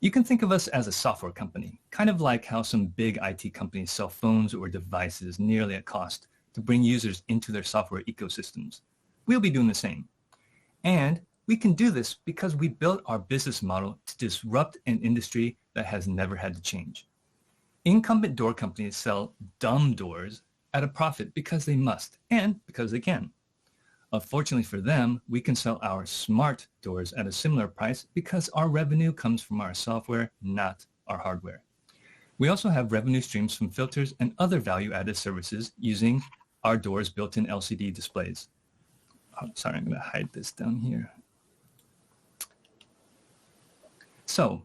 You can think of us as a software company, kind of like how some big IT companies sell phones or devices nearly at cost to bring users into their software ecosystems. We'll be doing the same. And we can do this because we built our business model to disrupt an industry that has never had to change. Incumbent door companies sell dumb doors at a profit because they must and because they can. Unfortunately for them, we can sell our smart doors at a similar price because our revenue comes from our software, not our hardware. We also have revenue streams from filters and other value-added services using our doors' built-in LCD displays. Oh, sorry, I'm going to hide this down here. So,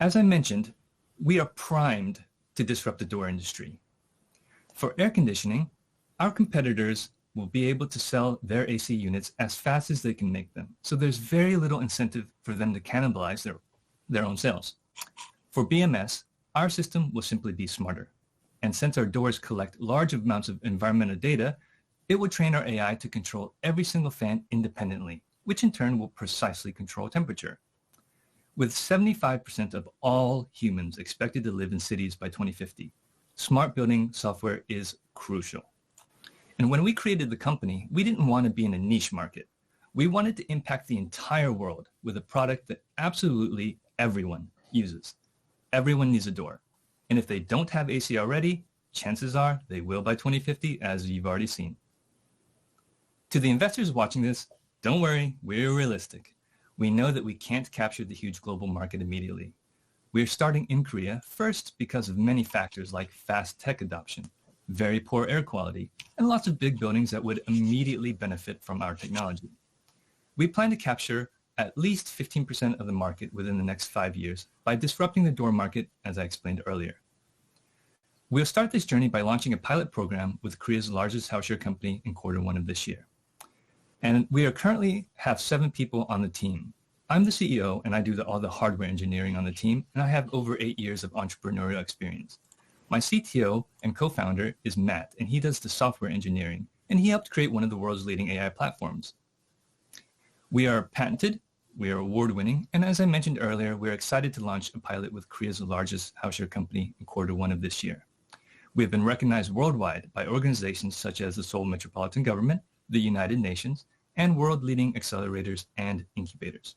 as I mentioned, we are primed to disrupt the door industry. For air conditioning, our competitors will be able to sell their AC units as fast as they can make them. So there's very little incentive for them to cannibalize their own sales. For BMS, our system will simply be smarter. And since our doors collect large amounts of environmental data, it will train our AI to control every single fan independently, which in turn will precisely control temperature. With 75% of all humans expected to live in cities by 2050, smart building software is crucial. And when we created the company, we didn't want to be in a niche market. We wanted to impact the entire world with a product that absolutely everyone uses. Everyone needs a door. And if they don't have AC already, chances are they will by 2050, as you've already seen. To the investors watching this, don't worry, we're realistic. We know that we can't capture the huge global market immediately. We're starting in Korea first because of many factors like fast tech adoption, very poor air quality, and lots of big buildings that would immediately benefit from our technology. We plan to capture at least 15% of the market within the next 5 years by disrupting the door market, as I explained earlier. We'll start this journey by launching a pilot program with Korea's largest houseware company in Q1 of this year. And we currently have 7 people on the team. I'm the CEO, and I do all the hardware engineering on the team, and I have over 8 years of entrepreneurial experience. My CTO and co-founder is Matt, and he does the software engineering, and he helped create one of the world's leading AI platforms. We are patented, we are award-winning, and as I mentioned earlier, we're excited to launch a pilot with Korea's largest houseware company in Q1 of this year. We have been recognized worldwide by organizations such as the Seoul Metropolitan Government, the United Nations, and world-leading accelerators and incubators.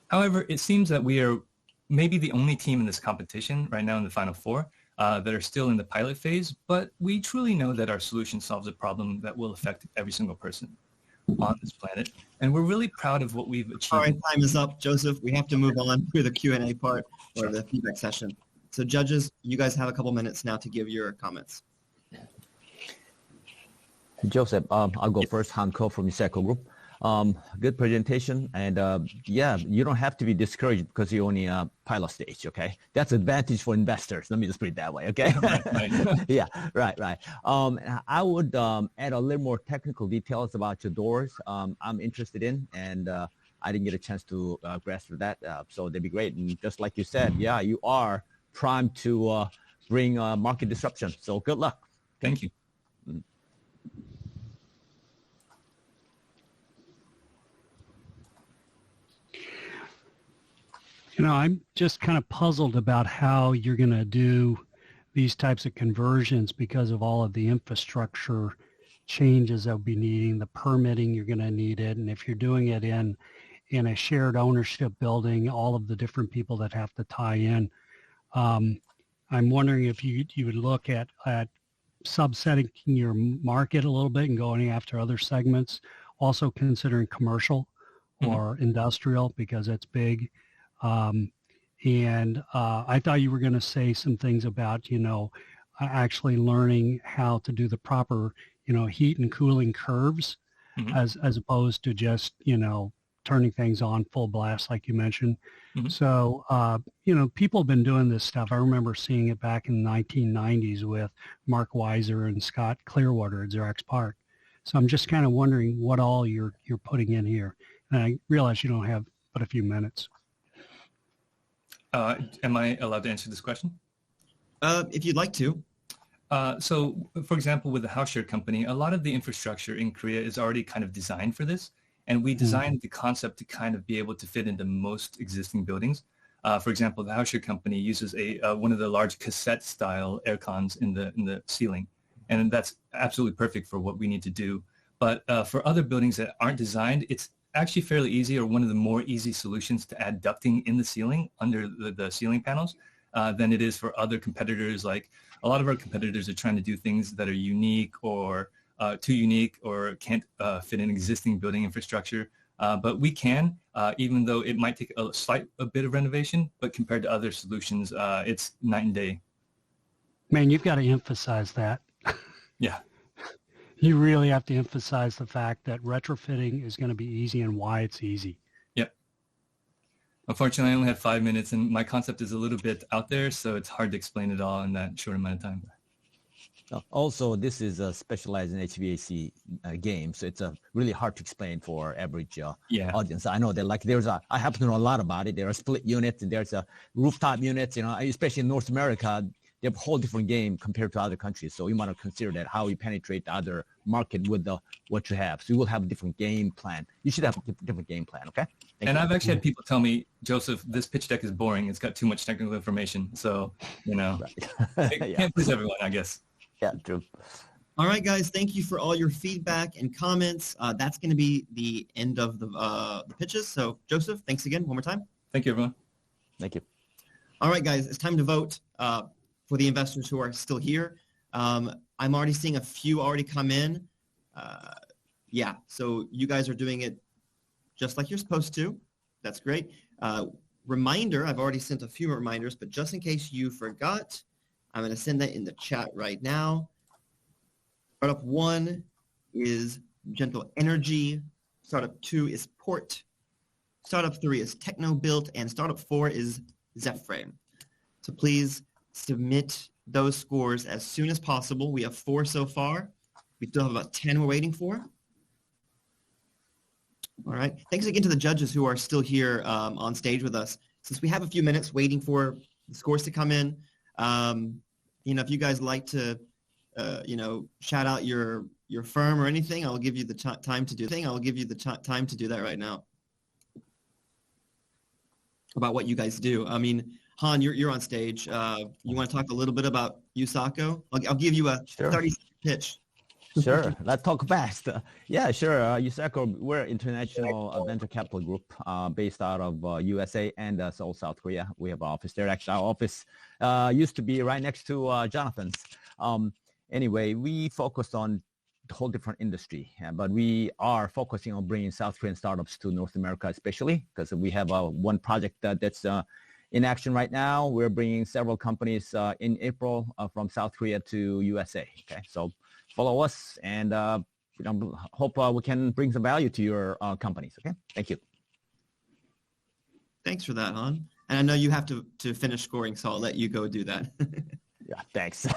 However, it seems that we are maybe the only team in this competition right now in the Final Four that are still in the pilot phase, but we truly know that our solution solves a problem that will affect every single person on this planet, and we're really proud of what we've achieved. All right, time is up, Joseph. We have to move on to the Q&A part or the feedback session. So judges, you guys have a couple minutes now to give your comments. Joseph, I'll go first. Han Ko from Iseco Group. Good presentation, and yeah, you don't have to be discouraged because you're only pilot stage, okay? That's advantage for investors. Let me just put it that way, okay? Yeah, right. I would add a little more technical details about your doors I'm interested in, and I didn't get a chance to grasp that. So that'd be great. And just like you said, yeah, you are primed to bring market disruption. So good luck. Thank you. I'm just kind of puzzled about how you're going to do these types of conversions because of all of the infrastructure changes that will be needing, the permitting you're going to need it, and if you're doing it in a shared ownership building, all of the different people that have to tie in. I'm wondering if you would look at subsetting your market a little bit and going after other segments, also considering commercial or industrial because it's big. And I thought you were going to say some things about, actually learning how to do the proper, heat and cooling curves as opposed to just, turning things on full blast, like you mentioned. So, people have been doing this stuff. I remember seeing it back in the 1990s with Mark Weiser and Scott Clearwater at Xerox PARC. So I'm just kind of wondering what all you're putting in here. And I realize you don't have but a few minutes. Am I allowed to answer this question? If you'd like to. So, for example, with the house share company, a lot of the infrastructure in Korea is already kind of designed for this. And we designed the concept to kind of be able to fit into most existing buildings. For example, the house share company uses one of the large cassette-style air cons in the ceiling. And that's absolutely perfect for what we need to do. But for other buildings that aren't designed, it's actually fairly easy, or one of the more easy solutions, to add ducting in the ceiling under the ceiling panels than it is for other competitors. Like a lot of our competitors are trying to do things that are unique or too unique or can't fit in existing building infrastructure. But we can, even though it might take a bit of renovation, but compared to other solutions, it's night and day. Man, you've got to emphasize that. Yeah. You really have to emphasize the fact that retrofitting is going to be easy and why it's easy. Yep. Unfortunately, I only have 5 minutes, and my concept is a little bit out there, so it's hard to explain it all in that short amount of time. Also, this is specialized in HVAC game, so it's really hard to explain for average audience. I know that I happen to know a lot about it. There are split units, and there's rooftop units, especially in North America. They have a whole different game compared to other countries. So you want to consider that how you penetrate the other market with what you have. So you will have a different game plan. You should have a different game plan, okay? And I've actually had people tell me, Joseph, this pitch deck is boring. It's got too much technical information. So, it can't please everyone, I guess. Yeah, true. All right, guys, thank you for all your feedback and comments. That's going to be the end of the pitches. So, Joseph, thanks again one more time. Thank you, everyone. Thank you. All right, guys, it's time to vote. For the investors who are still here, I'm already seeing a few already come in. So you guys are doing it just like you're supposed to. That's great. Reminder, I've already sent a few reminders, but just in case you forgot, I'm going to send that in the chat right now. Startup 1 is Gentle Energy. Startup 2 is Port. Startup 3 is TechnoBuilt, and Startup 4 is Zephrame. So please submit those scores as soon as possible. We have 4 so far. We still have about 10 we're waiting for. All right. Thanks again to the judges who are still here on stage with us. Since we have a few minutes waiting for the scores to come in, if you guys like to, shout out your firm or anything, I'll give you the time to do. I'll give you the time to do that right now. About what you guys do. I mean, Han, you're on stage. You want to talk a little bit about USACO? I'll give you a 30-second pitch. Sure. Let's talk fast. Yeah, sure. USACO, we're an international venture capital group based out of USA and Seoul, South Korea. We have an office there. Actually, our office used to be right next to Jonathan's. Anyway, we focus on the whole different industry, but we are focusing on bringing South Korean startups to North America, especially because we have one project that's in action right now. We're bringing several companies in April from South Korea to USA. Okay, so follow us, and hope we can bring some value to your companies. Okay, thank you. Thanks for that, Han. And I know you have to finish scoring, so I'll let you go do that. Yeah, thanks.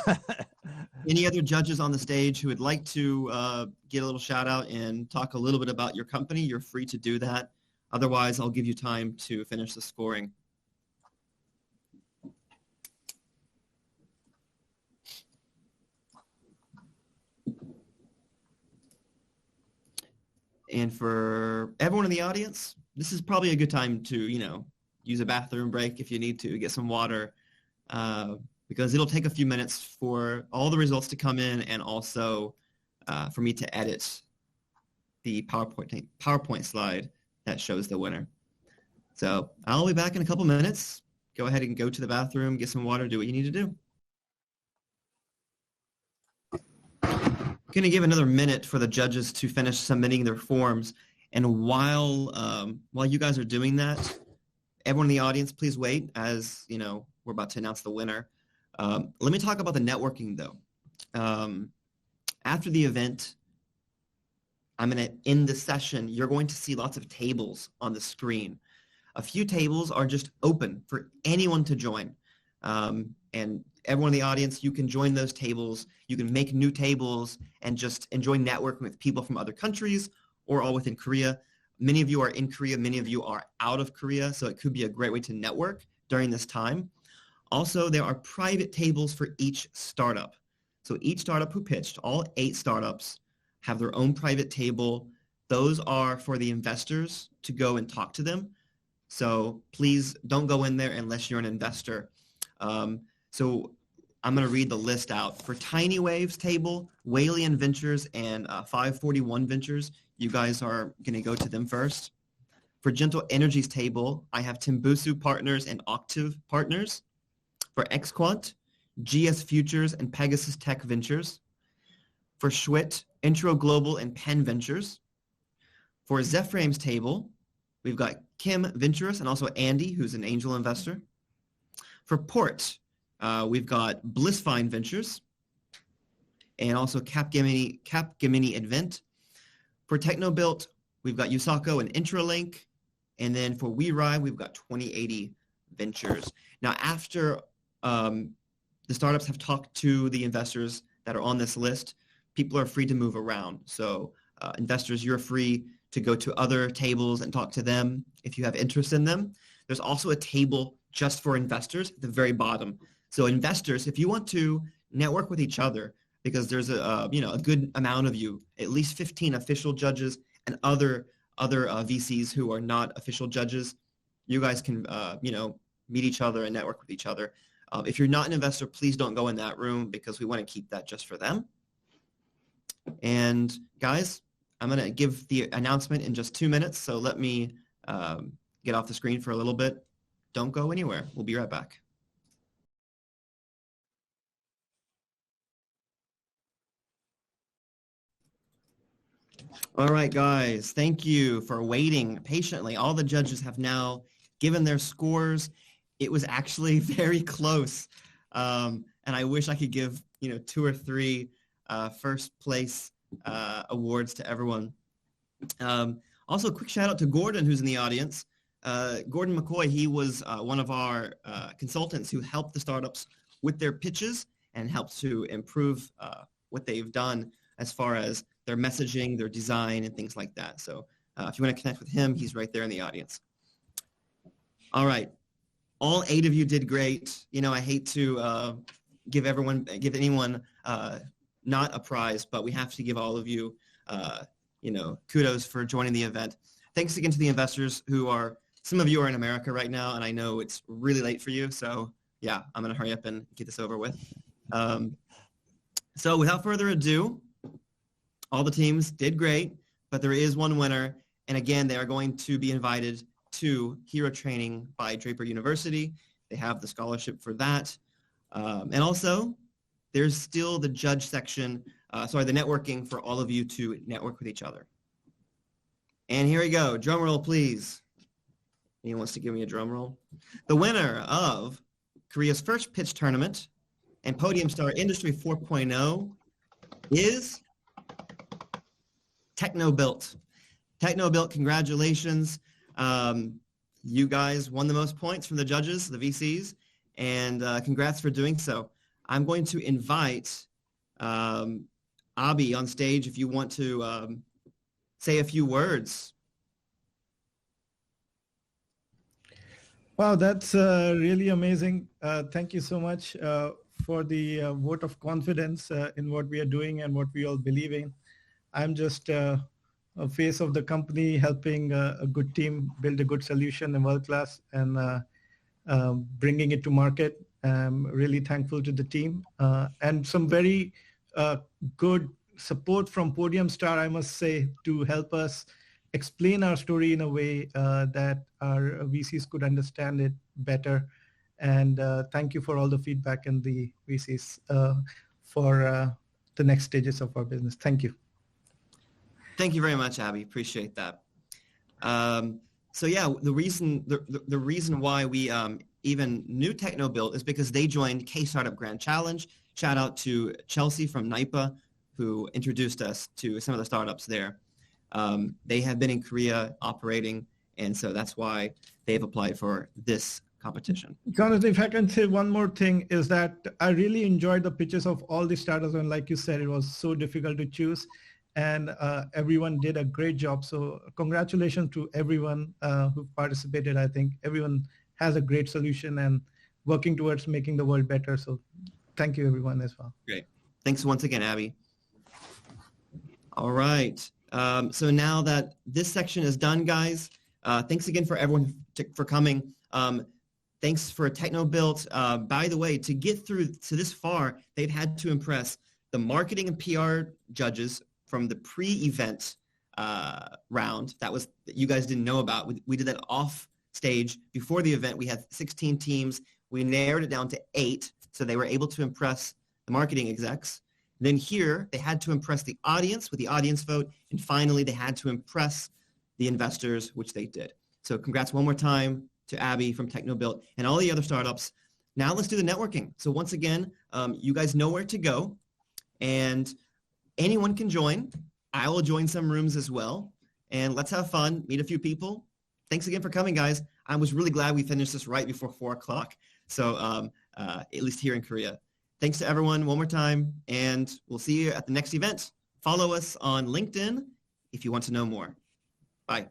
Any other judges on the stage who would like to get a little shout out and talk a little bit about your company? You're free to do that. Otherwise, I'll give you time to finish the scoring. And for everyone in the audience, this is probably a good time to, use a bathroom break if you need to, get some water, because it'll take a few minutes for all the results to come in and also for me to edit the PowerPoint slide that shows the winner. So I'll be back in a couple minutes. Go ahead and go to the bathroom, get some water, do what you need to do. I'm going to give another minute for the judges to finish submitting their forms. And while you guys are doing that, everyone in the audience, please wait as, we're about to announce the winner. Let me talk about the networking, though. After the event, I'm going to end the session. You're going to see lots of tables on the screen. A few tables are just open for anyone to join. And everyone in the audience, you can join those tables. You can make new tables and just enjoy networking with people from other countries or all within Korea. Many of you are in Korea. Many of you are out of Korea. So it could be a great way to network during this time. Also, there are private tables for each startup. So each startup who pitched, all 8 startups, have their own private table. Those are for the investors to go and talk to them. So please don't go in there unless you're an investor. So I'm going to read the list out. For Tiny Waves table, Whalian Ventures and 541 Ventures, you guys are going to go to them first. For Gentle Energies table, I have Timbusu Partners and Octave Partners. For XQuant, GS Futures and Pegasus Tech Ventures. For Schwitt, Intro Global and Penn Ventures. For Zephraim's table, we've got Kim Ventures and also Andy, who's an angel investor. For Port, we've got Blissfine Ventures and also Capgemini Advent. For TechnoBuilt, we've got Usako and Intralink. And then for WeRide, we've got 2080 Ventures. Now, after the startups have talked to the investors that are on this list, people are free to move around. So investors, you're free to go to other tables and talk to them if you have interest in them. There's also a table just for investors at the very bottom. So investors, if you want to network with each other, because there's a good amount of you, at least 15 official judges and other VCs who are not official judges, you guys can meet each other and network with each other. If you're not an investor, please don't go in that room because we want to keep that just for them. And guys, I'm going to give the announcement in just 2 minutes, so let me get off the screen for a little bit. Don't go anywhere. We'll be right back. All right, guys, thank you for waiting patiently. All the judges have now given their scores. It was actually very close, and I wish I could give 2 or 3 first place awards to everyone. Also, a quick shout out to Gordon, who's in the audience. Gordon McCoy, he was one of our consultants who helped the startups with their pitches and helped to improve what they've done as far as their messaging, their design, and things like that. So if you want to connect with him, he's right there in the audience. All right. All 8 of you did great. I hate to give anyone not a prize, but we have to give all of you, kudos for joining the event. Thanks again to the investors some of you are in America right now, and I know it's really late for you. So yeah, I'm going to hurry up and get this over with. So without further ado, all the teams did great, but there is one winner. And again, they are going to be invited to Hero Training by Draper University. They have the scholarship for that. And also, there's still the judge section, the networking for all of you to network with each other. And here we go. Drum roll, please. Anyone wants to give me a drum roll? The winner of Korea's first pitch tournament and Podium Star Industry 4.0 is TechnoBuilt. TechnoBuilt, congratulations. You guys won the most points from the judges, the VCs, and congrats for doing so. I'm going to invite Abi on stage if you want to say a few words. Wow, that's really amazing. Thank you so much for the vote of confidence in what we are doing and what we all believe in. I'm just a face of the company, helping a good team build a good solution in world class and bringing it to market. I'm really thankful to the team and some very good support from Podium Star, I must say, to help us explain our story in a way that our VCs could understand it better. And thank you for all the feedback and the VCs for the next stages of our business. Thank you. Thank you very much, Abby. Appreciate that. So yeah, the reason why we even knew TechnoBuilt is because they joined K-Startup Grand Challenge. Shout out to Chelsea from NIPA, who introduced us to some of the startups there. They have been in Korea operating, and so that's why they've applied for this competition. Jonathan, if I can say one more thing, is that I really enjoyed the pitches of all the startups, and like you said, it was so difficult to choose, and everyone did a great job. So congratulations to everyone who participated. I think everyone has a great solution and working towards making the world better. So thank you everyone as well. Great. Thanks once again, Abby. All right. So now that this section is done, guys, thanks again for everyone for coming. Thanks for TechnoBuilt. By the way, to get through to this far, they've had to impress the marketing and PR judges from the pre-event round. That you guys didn't know about. We did that off stage before the event. We had 16 teams. We narrowed it down to 8, so they were able to impress the marketing execs. Then here, they had to impress the audience with the audience vote. And finally, they had to impress the investors, which they did. So congrats one more time to Abby from TechnoBuilt and all the other startups. Now let's do the networking. So once again, you guys know where to go. And anyone can join. I will join some rooms as well. And let's have fun, meet a few people. Thanks again for coming, guys. I was really glad we finished this right before 4 o'clock. So at least here in Korea. Thanks to everyone one more time, and we'll see you at the next event. Follow us on LinkedIn if you want to know more. Bye.